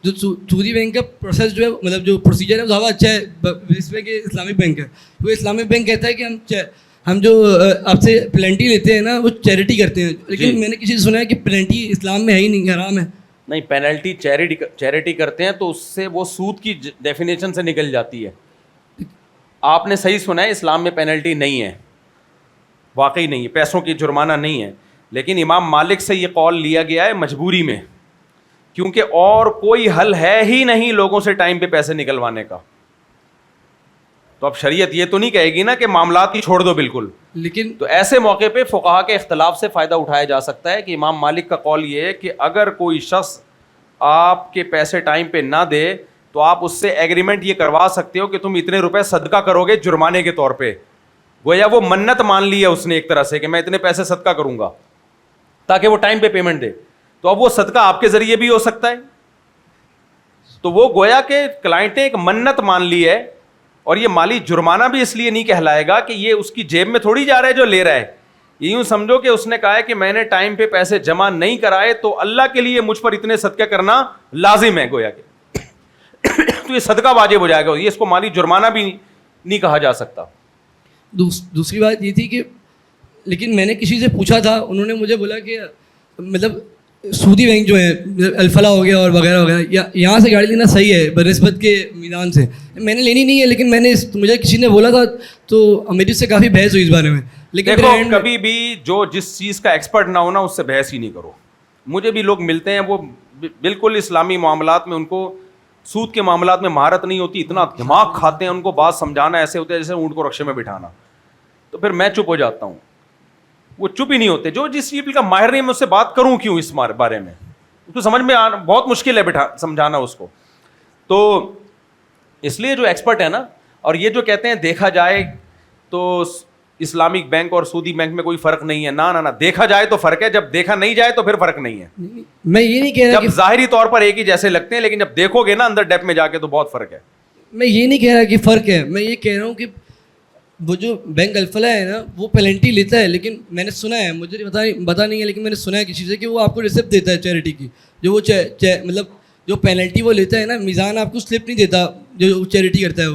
جو سودی بینک کا پروسیس جو ہے مطلب جو پروسیجر ہے وہ زیادہ اچھا ہے اس میں کہ اسلامک بینک ہے. وہ اسلامک بینک کہتا ہے کہ ہم جو آپ سے پلینٹی لیتے ہیں نا وہ چیریٹی کرتے ہیں, لیکن میں نے کسی سے سنا ہے کہ پلینٹی اسلام میں ہے ہی نہیں, حرام ہے. نہیں, پینلٹی چیریٹی کرتے ہیں تو اس سے وہ سود کی ڈیفینیشن سے نکل جاتی ہے. آپ نے صحیح سنا ہے, اسلام میں پینلٹی نہیں ہے, واقعی نہیں ہے, پیسوں کی جرمانہ نہیں ہے. لیکن امام مالک سے یہ قول لیا گیا ہے مجبوری میں, کیونکہ اور کوئی حل ہے ہی نہیں لوگوں سے ٹائم پہ پیسے نکلوانے کا. تو اب شریعت یہ تو نہیں کہے گی نا کہ معاملات ہی چھوڑ دو بالکل. لیکن تو ایسے موقع پہ فقہا کے اختلاف سے فائدہ اٹھایا جا سکتا ہے کہ امام مالک کا قول یہ ہے کہ اگر کوئی شخص آپ کے پیسے ٹائم پہ نہ دے تو آپ اس سے ایگریمنٹ یہ کروا سکتے ہو کہ تم اتنے روپے صدقہ کرو گے جرمانے کے طور پہ. گویا وہ منت مان لی ہے اس نے ایک طرح سے کہ میں اتنے پیسے صدقہ کروں گا تاکہ وہ ٹائم پہ پیمنٹ دے. تو اب وہ صدقہ آپ کے ذریعے بھی ہو سکتا ہے. تو وہ گویا کہ کلائنٹ نے ایک منت مان لی ہے, اور یہ مالی جرمانہ بھی اس لیے نہیں کہلائے گا کہ یہ اس کی جیب میں تھوڑی جا رہا ہے جو لے رہا ہے. یوں سمجھو کہ اس نے کہا ہے کہ میں نے ٹائم پہ پیسے جمع نہیں کرائے تو اللہ کے لیے مجھ پر اتنے صدقہ کرنا لازم ہے گویا کہ تو یہ صدقہ واجب ہو جائے گا, یہ اس کو مالی جرمانہ بھی نہیں کہا جا سکتا. دوسری بات یہ تھی کہ لیکن میں نے کسی سے پوچھا تھا, انہوں نے مجھے بولا کہ مطلب سودی بینک جو ہے الفلاح ہو گیا اور وغیرہ وغیرہ, یہاں سے گاڑی لینا صحیح ہے بنسبت کے میدان سے. میں نے لینی نہیں ہے, لیکن مجھے کسی نے بولا تھا تو میری اس سے کافی بحث ہوئی اس بارے میں. لیکن دیکھو کبھی بھی جو جس چیز کا ایکسپرٹ نہ ہونا اس سے بحث ہی نہیں کرو. مجھے بھی لوگ ملتے ہیں وہ بالکل اسلامی معاملات میں ان کو سود کے معاملات میں مہارت نہیں ہوتی, اتنا دماغ کھاتے ہیں, ان کو بات سمجھانا ایسے ہوتا ہے جیسے اونٹ کو رکشے میں بٹھانا. تو پھر میں چپ ہو جاتا ہوں, وہ چپ ہی نہیں ہوتے. جو جس چیز کا ماہر نہیں, میں اس سے بات کروں کیوں اس بارے میں, اس کو سمجھ میں آنا بہت مشکل ہے سمجھانا اس کو. تو اس لیے جو ایکسپرٹ ہے نا, اور یہ جو کہتے ہیں دیکھا جائے تو اسلامک بینک اور سودی بینک میں کوئی فرق نہیں ہے, نہ دیکھا جائے تو فرق ہے, جب دیکھا نہیں جائے تو پھر فرق نہیں ہے. میں یہ نہیں کہہ رہا جب ظاہری طور پر ایک ہی جیسے لگتے ہیں, لیکن جب دیکھو گے نا اندر ڈیپ میں جا کے تو بہت فرق ہے. میں یہ نہیں کہہ رہا کہ فرق ہے, میں یہ کہہ رہا ہوں کہ وہ جو بینک الفلاح ہے نا وہ پینلٹی لیتا ہے, لیکن میں نے سنا ہے, مجھے پتا نہیں ہے, لیکن میں نے سنا ہے کسی سے کہ وہ آپ کو ریسپٹ دیتا ہے چیریٹی کی. جو وہ مطلب جو پینلٹی وہ لیتا ہے نا, میزان آپ کو سلپ نہیں دیتا جو چیریٹی کرتا ہے,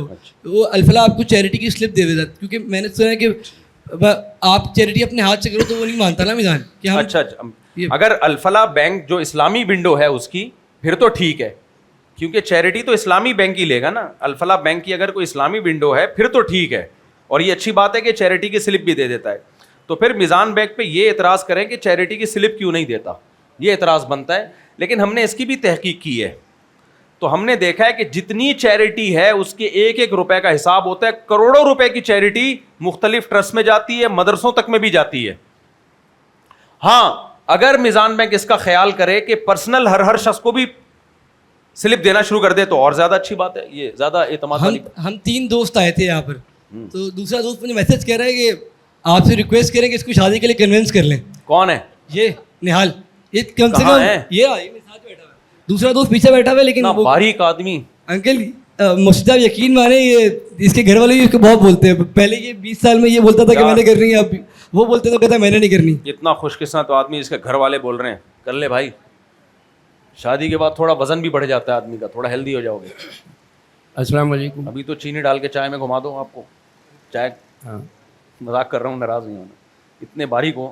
وہ الفلاح آپ کو چیریٹی کی سلپ دے دیتا ہے. کیونکہ میں نے سنا ہے کہ آپ چیریٹی اپنے ہاتھ سے کرو تو وہ نہیں مانتا نا میزان. اچھا, اگر الفلاح بینک جو اسلامی ونڈو ہے اس کی پھر تو ٹھیک ہے, کیونکہ چیریٹی تو اسلامی بینک ہی لے گا نا. الفلاح بینک کی اگر کوئی اسلامی ونڈو ہے پھر تو ٹھیک ہے, اور یہ اچھی بات ہے کہ چیریٹی کی سلپ بھی دے دیتا ہے. تو پھر میزان بینک پہ یہ اعتراض کریں کہ چیریٹی کی سلپ کیوں نہیں دیتا, یہ اعتراض بنتا ہے. لیکن ہم نے اس کی بھی تحقیق کی ہے, تو ہم نے دیکھا ہے کہ جتنی چیریٹی ہے اس کے ایک ایک روپے کا حساب ہوتا ہے. کروڑوں روپے کی چیریٹی مختلف ٹرسٹ میں جاتی ہے, مدرسوں تک میں بھی جاتی ہے. ہاں اگر میزان بینک اس کا خیال کرے کہ پرسنل ہر شخص کو بھی سلپ دینا شروع کر دے تو اور زیادہ اچھی بات ہے, یہ زیادہ اعتماد والی. ہم 3 دوست آئے تھے یہاں پر, تو دوسرا دوست مجھے میسج کر رہا ہے کہ آپ سے ریکویسٹ کریں کہ اس کو شادی کے لیے کنونس کر لیں. کون ہے یہ نہال, یہ کم سے کم یہ ساتھ بیٹھا ہوا ہے, دوسرا دوست پیچھے بیٹھا ہوا ہے. لیکن باریک آدمی انکل مفتی صاحب یقین مانے یہ اس کے گھر والے بھی اس کو بہت بولتے ہیں. پہلے یہ 20 سال میں یہ بولتا تھا کہ میں نے کرنی ہے, اب وہ بولتے تو کہتا میں نے نہیں کرنی. اتنا خوش قسمت آدمی جس کے گھر والے بول رہے ہیں کر لے بھائی. شادی کے بعد تھوڑا وزن بھی بڑھ جاتا ہے آدمی کا, تھوڑا ہیلدی ہو جاؤ گے. السلام علیکم. ابھی تو چینی ڈال کے چائے میں گھما دو آپ کو چائے. ہاں مذاق کر رہا ہوں, ناراض نہیں ہونا. اتنے باریک ہو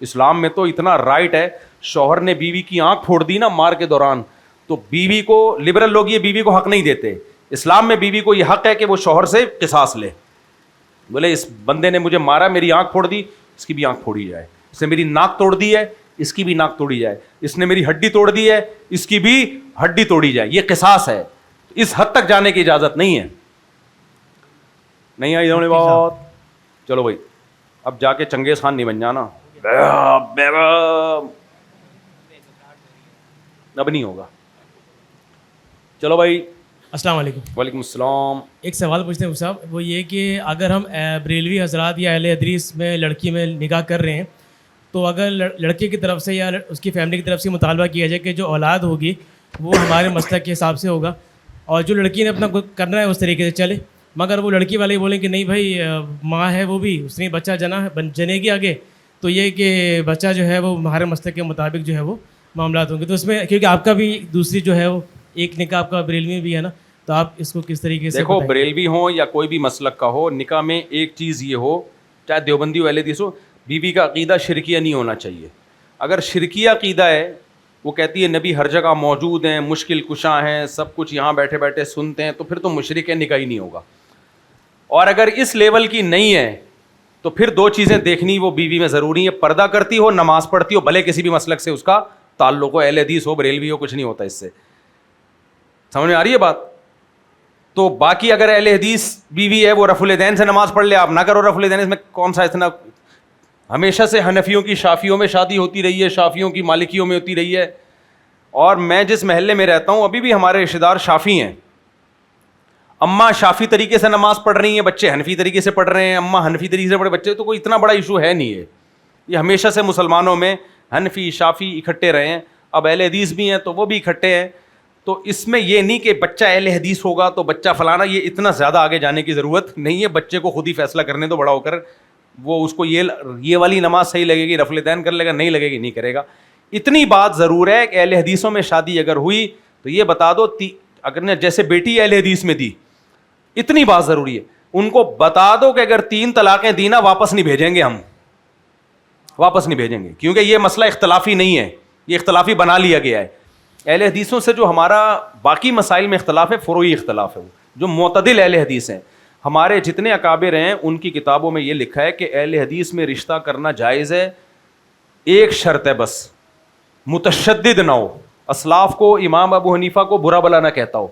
اسلام میں تو اتنا رائٹ ہے, شوہر نے بیوی کی آنکھ پھوڑ دی نا مار کے دوران, تو بیوی کو, لبرل لوگ یہ بیوی کو حق نہیں دیتے, اسلام میں بیوی کو یہ حق ہے کہ وہ شوہر سے قصاص لے. بولے اس بندے نے مجھے مارا, میری آنکھ پھوڑ دی, اس کی بھی آنکھ پھوڑی جائے, اس نے میری ناک توڑ دی ہے, اس کی بھی ناک توڑی جائے, اس نے میری ہڈی توڑ دی ہے, اس کی بھی ہڈی توڑی جائے, یہ قصاص ہے. اس حد تک جانے کی اجازت نہیں ہے. نہیں آئی دونوں بات. چلو بھائی اب جا کے چنگیز خان نہیں بن جانا, اب نہیں ہوگا. چلو بھائی. السلام علیکم. وعلیکم السلام. ایک سوال پوچھتے ہیں صاحب, وہ یہ کہ اگر ہم بریلوی حضرات یا اہل حدیث میں لڑکی میں نکاح کر رہے ہیں, تو اگر لڑکے کی طرف سے یا اس کی فیملی کی طرف سے مطالبہ کیا جائے کہ جو اولاد ہوگی وہ ہمارے مسلک کے حساب سے ہوگا, اور جو لڑکی نے اپنا کرنا ہے اس طریقے سے چلے, مگر وہ لڑکی والے بولیں کہ نہیں بھائی ماں ہے وہ بھی, اس نے بچہ جنے گی آگے, تو یہ کہ بچہ جو ہے وہ ہمارے مسلک کے مطابق جو ہے وہ معاملات ہوں گے. تو اس میں کیونکہ آپ کا بھی دوسری جو ہے وہ ایک نکاح آپ کا بریلوی بھی ہے نا, تو آپ اس کو کس طریقے سے دیکھو, بریلوی ہو یا کوئی بھی مسلک کا ہو, نکاح میں ایک چیز یہ ہو, چاہے دیوبندی ہو اہل حدیث ہو, بیوی کا عقیدہ شرکیہ نہیں ہونا چاہیے. اگر شرکیہ عقیدہ ہے, وہ کہتی ہے نبی ہر جگہ موجود ہیں, مشکل کشاں ہیں, سب کچھ یہاں بیٹھے بیٹھے سنتے ہیں, تو پھر تو مشرک ہے, نکاح ہی نہیں ہوگا. اور اگر اس لیول کی نہیں ہے تو پھر دو چیزیں دیکھنی وہ بیوی میں ضروری ہے, پردہ کرتی ہو, نماز پڑھتی ہو, بھلے کسی بھی مسلک سے اس کا تعلق ہو, اہل حدیث ہو, بریلوی ہو, کچھ نہیں ہوتا اس سے. سمجھ میں آ رہی ہے بات؟ تو باقی اگر اہل حدیث بیوی ہے وہ رفع الیدین سے نماز پڑھ لے, آپ نہ کرو رفع الیدین, اس میں کون سا اتنا. ہمیشہ سے حنفیوں کی شافیوں میں شادی ہوتی رہی ہے, شافیوں کی مالکیوں میں ہوتی رہی ہے, اور میں جس محلے میں رہتا ہوں ابھی بھی ہمارے رشتہ دار شافی ہیں. اماں شافی طریقے سے نماز پڑھ رہی ہیں, بچے حنفی طریقے سے پڑھ رہے ہیں, اماں حنفی طریقے سے پڑھے بچے, تو کوئی اتنا بڑا ایشو ہے نہیں ہے. یہ ہمیشہ سے مسلمانوں میں حنفی شافی اکٹھے رہے ہیں, اب اہل حدیث بھی ہیں تو وہ بھی اکٹھے ہیں. تو اس میں یہ نہیں کہ بچہ اہل حدیث ہوگا تو بچہ فلانا, یہ اتنا زیادہ آگے جانے کی ضرورت نہیں ہے. بچے کو خود ہی فیصلہ کرنے دو بڑا ہو کر, وہ اس کو یہ والی نماز صحیح لگے گی رفع الیدین کر لے گا, نہیں لگے گی نہیں کرے گا. اتنی بات ضرور ہے کہ اہل حدیثوں میں شادی اگر ہوئی تو یہ بتا دو, اگر جیسے بیٹی اہل حدیث میں دی, اتنی بات ضروری ہے, ان کو بتا دو کہ اگر 3 طلاقیں دی نا واپس نہیں بھیجیں گے, ہم واپس نہیں بھیجیں گے, کیونکہ یہ مسئلہ اختلافی نہیں ہے, یہ اختلافی بنا لیا گیا ہے. اہل حدیثوں سے جو ہمارا باقی مسائل میں اختلاف ہے فروعی اختلاف ہے, جو معتدل اہل حدیث ہیں. ہمارے جتنے اکابر ہیں ان کی کتابوں میں یہ لکھا ہے کہ اہل حدیث میں رشتہ کرنا جائز ہے, ایک شرط ہے بس, متشدد نہ ہو. اسلاف کو, امام ابو حنیفہ کو برا بلا نہ کہتا ہو,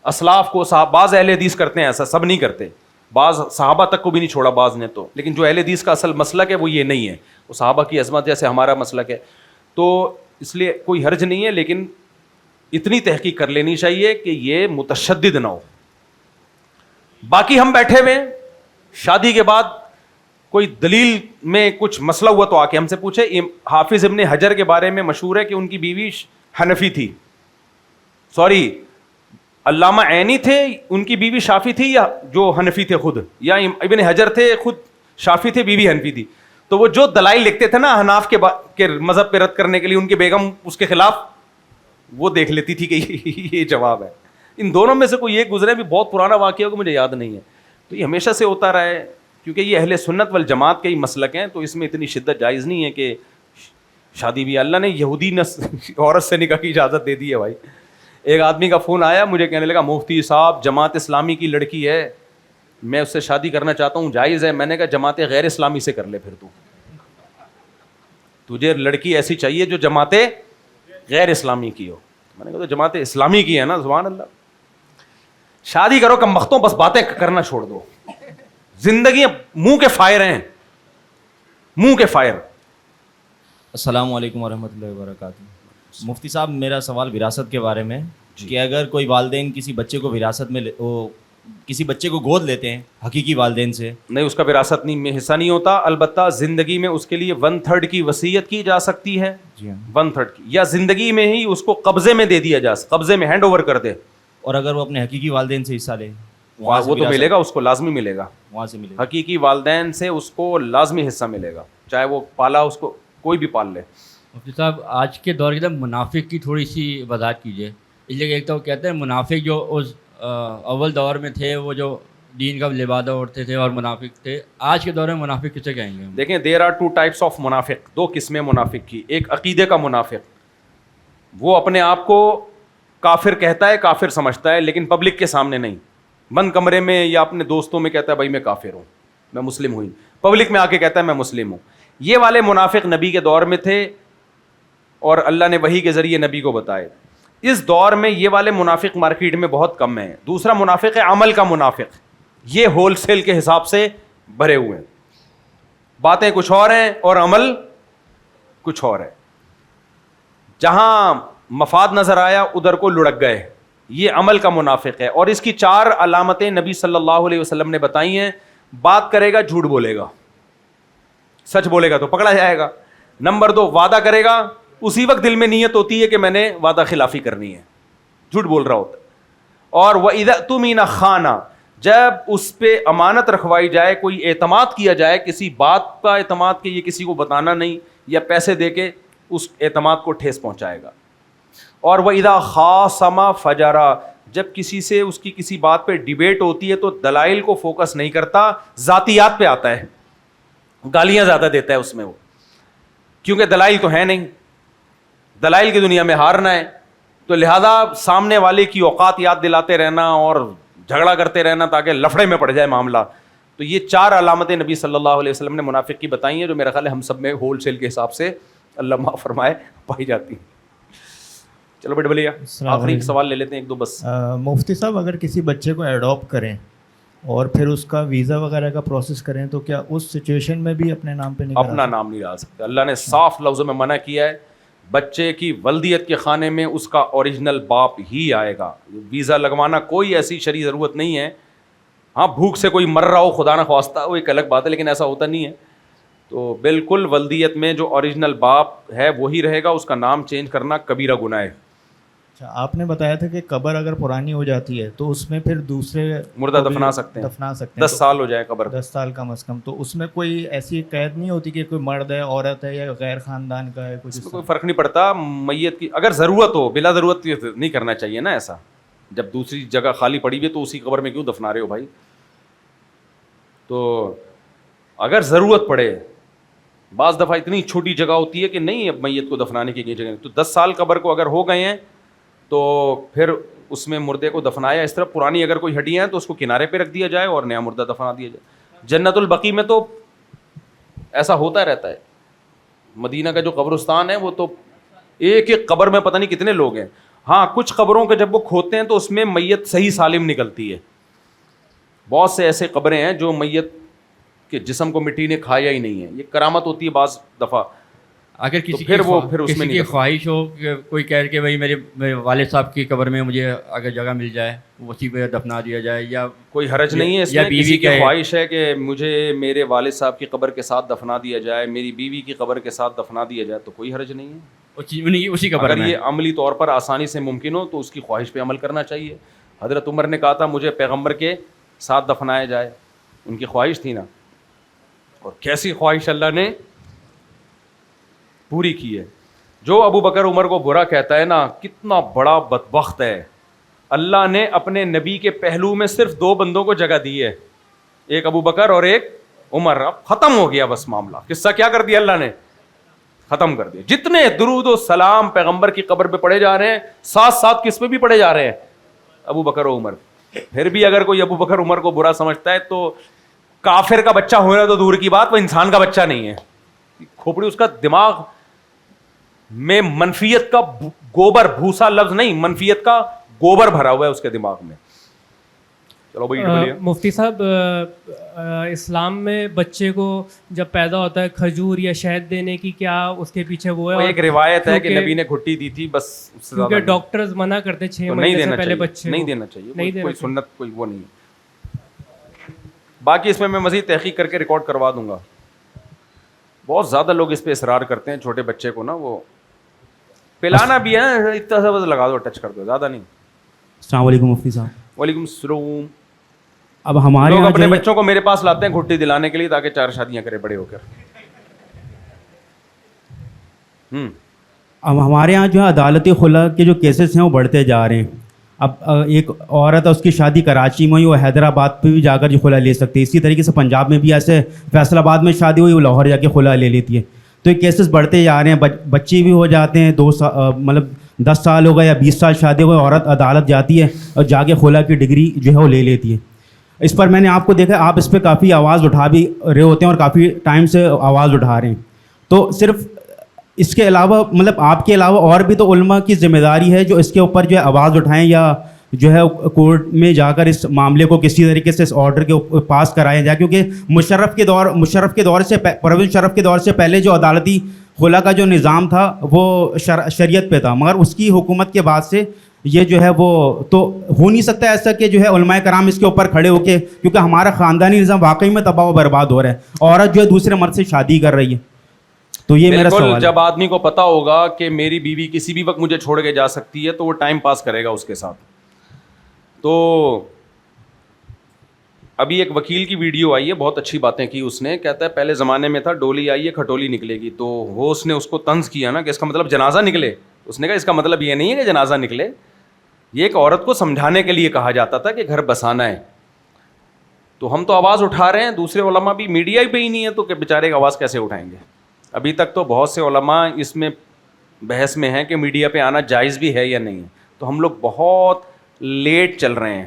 اسلاف کو. بعض اہل حدیث کرتے ہیں ایسا, سب نہیں کرتے, بعض صحابہ تک کو بھی نہیں چھوڑا بعض نے تو, لیکن جو اہل حدیث کا اصل مسلک ہے وہ یہ نہیں ہے, وہ صحابہ کی عظمت جیسے ہمارا مسلک ہے. تو اس لیے کوئی حرج نہیں ہے, لیکن اتنی تحقیق کر لینی چاہیے کہ یہ متشدد نہ ہو. باقی ہم بیٹھے ہوئے شادی کے بعد کوئی دلیل میں کچھ مسئلہ ہوا تو آ کے ہم سے پوچھے. حافظ ابن حجر کے بارے میں مشہور ہے کہ ان کی بیوی حنفی تھی, سوری علامہ عینی تھے, ان کی بیوی شافی تھی, یا جو حنفی تھے خود, یا ابن حجر تھے خود شافی تھے, بیوی حنفی تھی. تو وہ جو دلائل لکھتے تھے نا حناف کے مذہب پہ رد کرنے کے لیے, ان کی بیگم اس کے خلاف وہ دیکھ لیتی تھی کہ یہ جواب ہے. ان دونوں میں سے کوئی ایک گزرے, بھی بہت پرانا واقعہ ہوگا, مجھے یاد نہیں ہے. تو یہ ہمیشہ سے ہوتا رہا ہے, کیونکہ یہ اہل سنت والجماعت کے ہی مسلک ہیں, تو اس میں اتنی شدت جائز نہیں ہے کہ شادی بھی. اللہ نے یہودی عورت سے نکاح کی اجازت دے دی ہے بھائی. ایک آدمی کا فون آیا, مجھے کہنے لگا مفتی صاحب جماعت اسلامی کی لڑکی ہے, میں اس سے شادی کرنا چاہتا ہوں, جائز ہے؟ میں نے کہا جماعت غیر اسلامی سے کر لے, پھر تجھے لڑکی ایسی چاہیے جو جماعت غیر اسلامی کی ہو. میں نے کہا تو جماعت اسلامی کی ہے نا, سبحان اللہ. شادی کرو کم بختوں, بس باتیں کرنا چھوڑ دو. زندگی منہ کے فائر ہیں, منہ کے فائر. السلام علیکم ورحمۃ اللہ وبرکاتہ. مفتی صاحب میرا سوال وراثت کے بارے میں کہ اگر کوئی والدین کسی بچے کو وراثت میں کسی بچے کو گود لیتے ہیں حقیقی والدین سے, نہیں اس کا وراثت میں حصہ نہیں ہوتا. البتہ زندگی میں اس کے لیے 1/3 کی وصیت کی جا سکتی ہے, 1/3 کی, یا زندگی میں ہی اس کو قبضے میں دے دیا جا, قبضے میں ہینڈ اوور کر دے. اور اگر وہ اپنے حقیقی والدین سے حصہ لے, وہ تو ملے گا, اس کو لازمی ملے گا, وہاں سے ملے گا. حقیقی والدین سے اس کو لازمی حصہ ملے گا, چاہے وہ پالا اس کو کوئی بھی پال لے. مفتی صاحب آج کے دور کے منافق کی تھوڑی سی وضاحت کیجیے. اس لیے ایک تو کہتے ہیں منافق جو اس اول دور میں تھے, وہ جو دین کا لبادہ اوڑھتے تھے اور منافق تھے. آج کے دور میں منافق کسے کہیں گے ہم؟ دیکھیں there are two types of منافق, دو قسمیں منافق کی. ایک عقیدے کا منافق, وہ اپنے آپ کو کافر کہتا ہے, کافر سمجھتا ہے, لیکن پبلک کے سامنے نہیں, بند کمرے میں یا اپنے دوستوں میں کہتا ہے بھائی میں کافر ہوں, میں مسلم ہوں, پبلک میں آ کے کہتا ہے میں مسلم ہوں. یہ والے منافق نبی کے دور میں تھے اور اللہ نے وحی کے ذریعے نبی کو بتائے. اس دور میں یہ والے منافق مارکیٹ میں بہت کم ہیں. دوسرا منافق ہے عمل کا منافق, یہ ہول سیل کے حساب سے بھرے ہوئے ہیں, باتیں کچھ اور ہیں اور عمل کچھ اور ہے. جہاں مفاد نظر آیا ادھر کو لڑک گئے, یہ عمل کا منافق ہے. اور اس کی 4 علامتیں نبی صلی اللہ علیہ وسلم نے بتائی ہیں. بات کرے گا جھوٹ بولے گا, سچ بولے گا تو پکڑا جائے گا. نمبر 2, وعدہ کرے گا, اسی وقت دل میں نیت ہوتی ہے کہ میں نے وعدہ خلافی کرنی ہے, جھوٹ بول رہا ہوتا. اور وَإِذَا اؤْتُمِنَ خَانَ, جب اس پہ امانت رکھوائی جائے, کوئی اعتماد کیا جائے, کسی بات کا اعتماد کہ یہ کسی کو بتانا نہیں, یا پیسے دے کے اس اعتماد کو ٹھیس پہنچائے گا. اور وَإِذَا خَاصَمَ فَجَرَ, جب کسی سے اس کی کسی بات پہ ڈیبیٹ ہوتی ہے تو دلائل کو فوکس نہیں کرتا, ذاتیات پہ آتا ہے, گالیاں زیادہ دیتا ہے اس میں وہ, کیونکہ دلائل تو ہے نہیں, دلائل کی دنیا میں ہارنا ہے. تو لہذا سامنے والے کی اوقات یاد دلاتے رہنا اور جھگڑا کرتے رہنا تاکہ لفڑے میں پڑ جائے معاملہ. تو یہ 4 علامتیں نبی صلی اللہ علیہ وسلم نے منافق کی بتائی ہیں, جو میرا خیال ہے ہم سب میں ہول سیل کے حساب سے اللہ معاف فرمائے پائی جاتی ہیں. چلو بیٹے بھلیا آخری سوال لے لیتے ہیں, 1-2 بس. مفتی صاحب, اگر کسی بچے کو ایڈاپٹ کریں اور پھر اس کا ویزا وغیرہ کا پروسیس کریں تو کیا اس سچویشن میں بھی اپنے نام پہ نہیں اپنا نام نہیں ڈال سکتے؟ اللہ نے صاف لفظوں میں منع کیا ہے. بچے کی ولدیت کے خانے میں اس کا اوریجنل باپ ہی آئے گا. ویزا لگوانا کوئی ایسی شرعی ضرورت نہیں ہے. ہاں بھوک سے کوئی مر رہا ہو خدا نہ خواستہ, وہ ایک الگ بات ہے, لیکن ایسا ہوتا نہیں ہے. تو بالکل ولدیت میں جو اوریجنل باپ ہے وہی رہے گا, اس کا نام چینج کرنا کبیرہ گناہ ہے. اچھا, آپ نے بتایا تھا کہ قبر اگر پرانی ہو جاتی ہے تو اس میں پھر دوسرے مردہ دفنا سکتے ہیں, 10 سال ہو جائے قبر, 10 سال کم از کم. تو اس میں کوئی ایسی قید نہیں ہوتی کہ کوئی مرد ہے, عورت ہے, یا غیر خاندان کا ہے, کچھ اس میں کوئی فرق نہیں پڑتا. میت کی اگر ضرورت ہو, بلا ضرورت نہیں کرنا چاہیے نا ایسا. جب دوسری جگہ خالی پڑی ہوئی تو اسی قبر میں کیوں دفنا رہے ہو بھائی؟ تو اگر ضرورت پڑے, بعض دفعہ اتنی چھوٹی جگہ ہوتی ہے کہ نہیں اب میت کو دفنانے کی جگہ, تو 10 سال قبر کو اگر ہو گئے ہیں تو پھر اس میں مردے کو دفنایا. اس طرح پرانی اگر کوئی ہڈیاں ہیں تو اس کو کنارے پہ رکھ دیا جائے اور نیا مردہ دفنا دیا جائے. جنت البقیع میں تو ایسا ہوتا رہتا ہے. مدینہ کا جو قبرستان ہے وہ تو ایک ایک قبر میں پتہ نہیں کتنے لوگ ہیں. ہاں کچھ قبروں کے جب وہ کھوتے ہیں تو اس میں میت صحیح سالم نکلتی ہے. بہت سے ایسے قبریں ہیں جو میت کے جسم کو مٹی نے کھایا ہی نہیں ہے. یہ کرامت ہوتی ہے بعض دفعہ. اگر کسی کی خواہش ہو کہ کوئی کہہ کہ بھائی میرے والد صاحب کی قبر میں مجھے اگر جگہ مل جائے اسی پہ دفنا دیا جائے, یا کوئی حرج نہیں ہے اس میں. کسی کی خواہش ہے کہ مجھے میرے والد صاحب کی قبر کے ساتھ دفنا دیا جائے, میری بیوی کی قبر کے ساتھ دفنا دیا جائے, تو کوئی حرج نہیں ہے اسی قبر اگر یہ عملی طور پر آسانی سے ممکن ہو تو اس کی خواہش پہ عمل کرنا چاہیے. حضرت عمر نے کہا تھا مجھے پیغمبر کے ساتھ دفنایا جائے, ان کی خواہش تھی نا, اور کیسی خواہش اللہ نے پوری کی ہے. جو ابو بکر عمر کو برا کہتا ہے نا, کتنا بڑا بدبخت ہے. اللہ نے اپنے نبی کے پہلو میں صرف 2 بندوں کو جگہ دی ہے, ایک ابو بکر اور ایک عمر. اب ختم ہو گیا بس معاملہ. قصہ کیا کر دیا اللہ نے, ختم کر دیا. جتنے درود و سلام پیغمبر کی قبر پہ پڑھے جا رہے ہیں, ساتھ ساتھ کس پہ بھی پڑھے جا رہے ہیں, ابو بکر و عمر. پھر بھی اگر کوئی ابو بکر عمر کو برا سمجھتا ہے تو کافر کا بچہ ہونا تو دور کی بات, وہ انسان کا بچہ نہیں ہے. کھوپڑی اس کا دماغ میں منفیت کا گوبر, بھوسا لفظ نہیں, منفیت کا گوبر بھرا ہوا ہے اس کے دماغ میں. چلو بھائی مفتی صاحب, اسلام میں بچے کو جب پیدا ہوتا ہے کھجور یا شہد دینے کی کیا اس کے پیچھے وہ ہے؟ ایک روایت ہے کہ نبی نے گھٹی دی تھی بس, کیونکہ ڈاکٹرز منع کرتے 6 مہینے سے پہلے بچے نہیں دینا چاہیے, کوئی سنت کوئی وہ نہیں ہے. باقی اس میں مزید تحقیق کر کے ریکارڈ کروا دوں گا. بہت زیادہ لوگ اس پہ اصرار کرتے ہیں چھوٹے بچے کو نا, وہ پلانا بھی ہے اتنا سا بس لگا دو, ٹچ کر دو, زیادہ نہیں. السلام علیکم مفتی صاحب. وعلیکم السلام. اب ہمارے لوگ اپنے بچوں کو میرے پاس لاتے ہیں گھٹی دلانے کے لیے تاکہ 4 شادیاں کرے بڑے ہو کر. اب ہمارے یہاں جو ہے عدالتی خلا کے جو کیسز ہیں وہ بڑھتے جا رہے ہیں, اب ایک عورت ہے اس کی شادی کراچی میں ہوئی، وہ حیدرآباد پہ بھی جا کر جو خلا لے سکتی ہے. اسی طریقے سے پنجاب میں بھی ایسے فیصل آباد میں شادی ہوئی، وہ لاہور جا کے خلا لے لیتی ہے. تو یہ کیسز بڑھتے جا رہے ہیں، بچے بھی ہو جاتے ہیں. 10 سال ہو گئے یا 20 سال شادی ہو گئے، عورت عدالت جاتی ہے اور جا کے خلا کی ڈگری جو ہے وہ لے لیتی ہے. اس پر میں نے آپ کو دیکھا آپ اس پہ کافی آواز اٹھا بھی رہے ہوتے ہیں اور کافی ٹائم سے آواز اٹھا رہے ہیں. تو صرف اس کے علاوہ آپ کے علاوہ اور بھی تو علماء کی ذمہ داری ہے جو اس کے اوپر جو ہے آواز اٹھائیں یا جو ہے کورٹ میں جا کر اس معاملے کو کسی طریقے سے اس آرڈر کے پاس کرائیں جائے. کیونکہ مشرف کے دور سے پرویز مشرف کے دور سے پہلے جو عدالتی خلا کا جو نظام تھا وہ شریعت پہ تھا، مگر اس کی حکومت کے بعد سے یہ جو ہے وہ تو ہو نہیں سکتا ایسا کہ جو ہے علماء کرام اس کے اوپر کھڑے ہو کے، کیونکہ ہمارا خاندانی نظام واقعی میں تباہ و برباد ہو رہا ہے. عورت جو ہے دوسرے مرد سے شادی کر رہی ہے. تو یہ میرا سوال ہے. جب آدمی کو پتا ہوگا کہ میری بیوی کسی بھی وقت مجھے چھوڑ کے جا سکتی ہے تو وہ ٹائم پاس کرے گا اس کے ساتھ. تو ابھی ایک وکیل کی ویڈیو آئی ہے، بہت اچھی باتیں کی اس نے. کہتا ہے پہلے زمانے میں تھا ڈولی آئی ہے کھٹولی نکلے گی. تو وہ اس نے اس کو طنز کیا نا کہ اس کا مطلب جنازہ نکلے. اس نے کہا اس کا مطلب یہ نہیں ہے کہ جنازہ نکلے، یہ ایک عورت کو سمجھانے کے لیے کہا جاتا تھا کہ گھر بسانا ہے. تو ہم تو آواز اٹھا رہے ہیں، دوسرے علماء بھی میڈیا پہ ہی نہیں ہے تو کہ بیچارے آواز کیسے اٹھائیں گے. ابھی تک تو بہت سے علماء اس میں بحث میں ہیں کہ میڈیا پہ آنا جائز بھی ہے یا نہیں. تو ہم لوگ بہت لیٹ چل رہے ہیں.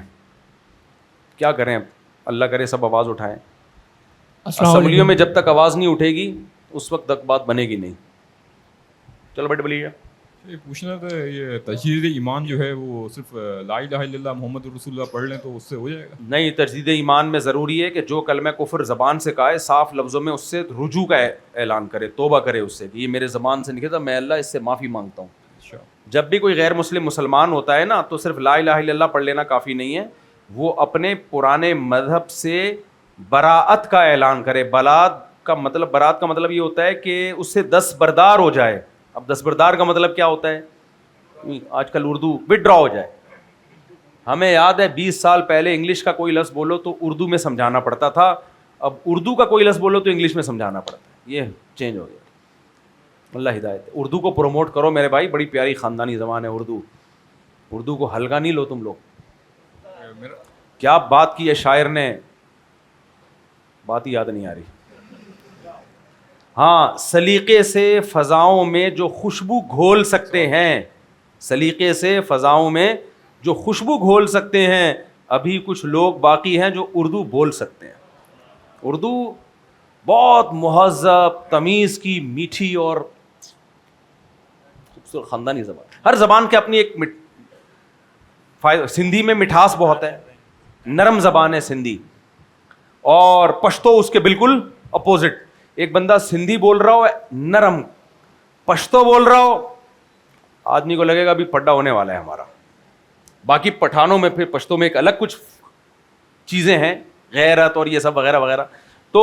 کیا کریں، اللہ کرے سب آواز اٹھائیں. اسمبلیوں میں جب تک آواز نہیں اٹھے گی اس وقت تک بات بنے گی نہیں. چلو بیٹے بولیے. یہ پوچھنا تھا، یہ تجدید ایمان جو ہے وہ صرف لا الہ الا اللہ محمد رسول اللہ پڑھ لیں تو اس سے ہو جائے گا؟ نہیں، تجدید ایمان میں ضروری ہے کہ جو کلمہ کفر زبان سے کہا ہے صاف لفظوں میں اس سے رجوع کا اعلان کرے، توبہ کرے اس سے کہ یہ میرے زبان سے نکلا تھا، میں اللہ اس سے معافی مانگتا ہوں. جب بھی کوئی غیر مسلم مسلمان ہوتا ہے نا تو صرف لا الہ الا اللہ پڑھ لینا کافی نہیں ہے، وہ اپنے پرانے مذہب سے براءت کا اعلان کرے. برات کا مطلب یہ ہوتا ہے کہ اس سے دستبردار ہو جائے. اب دستبردار کا مطلب کیا ہوتا ہے؟ آج کل اردو وڈرا ہو جائے. ہمیں یاد ہے 20 سال پہلے انگلش کا کوئی لفظ بولو تو اردو میں سمجھانا پڑتا تھا، اب اردو کا کوئی لفظ بولو تو انگلش میں سمجھانا پڑتا ہے. یہ چینج ہو گیا. اللہ ہدایت. اردو کو پروموٹ کرو میرے بھائی، بڑی پیاری خاندانی زبان ہے اردو. اردو کو ہلکا نہیں لو تم لوگ. کیا بات کی ہے شاعر نے، بات ہی یاد نہیں آ رہی. ہاں، سلیقے سے فضاؤں میں جو خوشبو گھول سکتے ہیں، سلیقے سے فضاؤں میں جو خوشبو گھول سکتے ہیں، ابھی کچھ لوگ باقی ہیں جو اردو بول سکتے ہیں. اردو بہت مہذب، تمیز کی، میٹھی اور خوبصورت خاندانی زبان. ہر زبان کے اپنی ایک سندھی میں مٹھاس بہت ہے، نرم زبان ہے سندھی، اور پشتو اس کے بالکل اپوزٹ. ایک بندہ سندھی بول رہا ہو نرم، پشتو بول رہا ہو آدمی کو لگے گا ابھی پڈا ہونے والا ہے ہمارا. باقی پٹھانوں میں پھر پشتو میں ایک الگ کچھ چیزیں ہیں، غیرت اور یہ سب وغیرہ وغیرہ. تو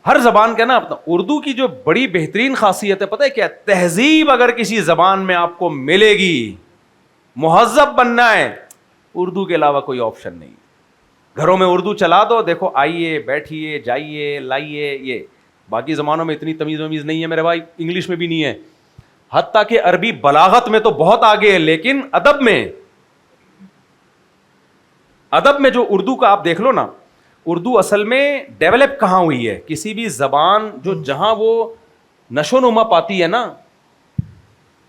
ہر زبان کا نا اپنا. اردو کی جو بڑی بہترین خاصیت ہے پتہ ہے کیا؟ تہذیب اگر کسی زبان میں آپ کو ملے گی، مہذب بننا ہے، اردو کے علاوہ کوئی آپشن نہیں. گھروں میں اردو چلا دو، دیکھو آئیے بیٹھیے جائیے لائیے. یہ باقی زبانوں میں اتنی تمیز ومیز نہیں ہے میرے بھائی، انگلش میں بھی نہیں ہے. حتیٰ کہ عربی بلاغت میں تو بہت آگے ہے، لیکن ادب میں جو اردو کا آپ دیکھ لو نا، اردو اصل میں ڈیولپ کہاں ہوئی ہے؟ کسی بھی زبان جو جہاں وہ نشو نما پاتی ہے نا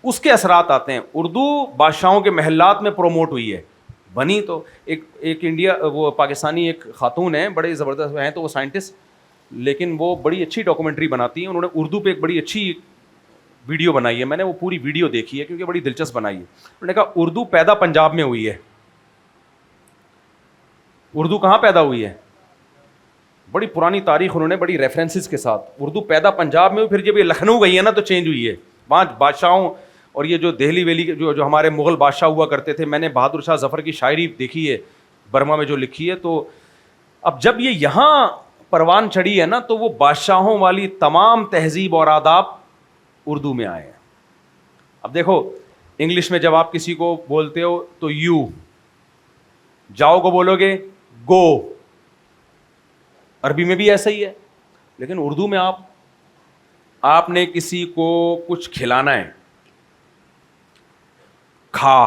اس کے اثرات آتے ہیں. اردو بادشاہوں کے محلات میں پروموٹ ہوئی ہے، بنی تو ایک انڈیا، وہ پاکستانی ایک خاتون ہیں، بڑے زبردست ہیں، تو وہ سائنٹسٹ، لیکن وہ بڑی اچھی ڈاکومنٹری بناتی ہیں. انہوں نے اردو پہ ایک بڑی اچھی ویڈیو بنائی ہے، میں نے وہ پوری ویڈیو دیکھی ہے کیونکہ بڑی دلچسپ بنائی ہے. انہوں نے کہا اردو پیدا پنجاب میں ہوئی ہے. اردو کہاں پیدا ہوئی ہے؟ بڑی پرانی تاریخ انہوں نے بڑی ریفرنسز کے ساتھ. اردو پیدا پنجاب میں ہوئی، پھر جب یہ لکھنؤ گئی ہے نا تو چینج ہوئی ہے. وہاں بادشاہوں اور یہ جو دہلی ویلی جو ہمارے مغل بادشاہ ہوا کرتے تھے، میں نے بہادر شاہ ظفر کی شاعری دیکھی ہے برما میں جو لکھی ہے. تو اب جب یہ یہاں پروان چڑھی ہے نا تو وہ بادشاہوں والی تمام تہذیب اور آداب اردو میں آئے ہیں. اب دیکھو انگلش میں جب آپ کسی کو بولتے ہو تو یو، جاؤ کو بولو گے گو، عربی میں بھی ایسا ہی ہے. لیکن اردو میں آپ نے کسی کو کچھ کھلانا ہے، کھا،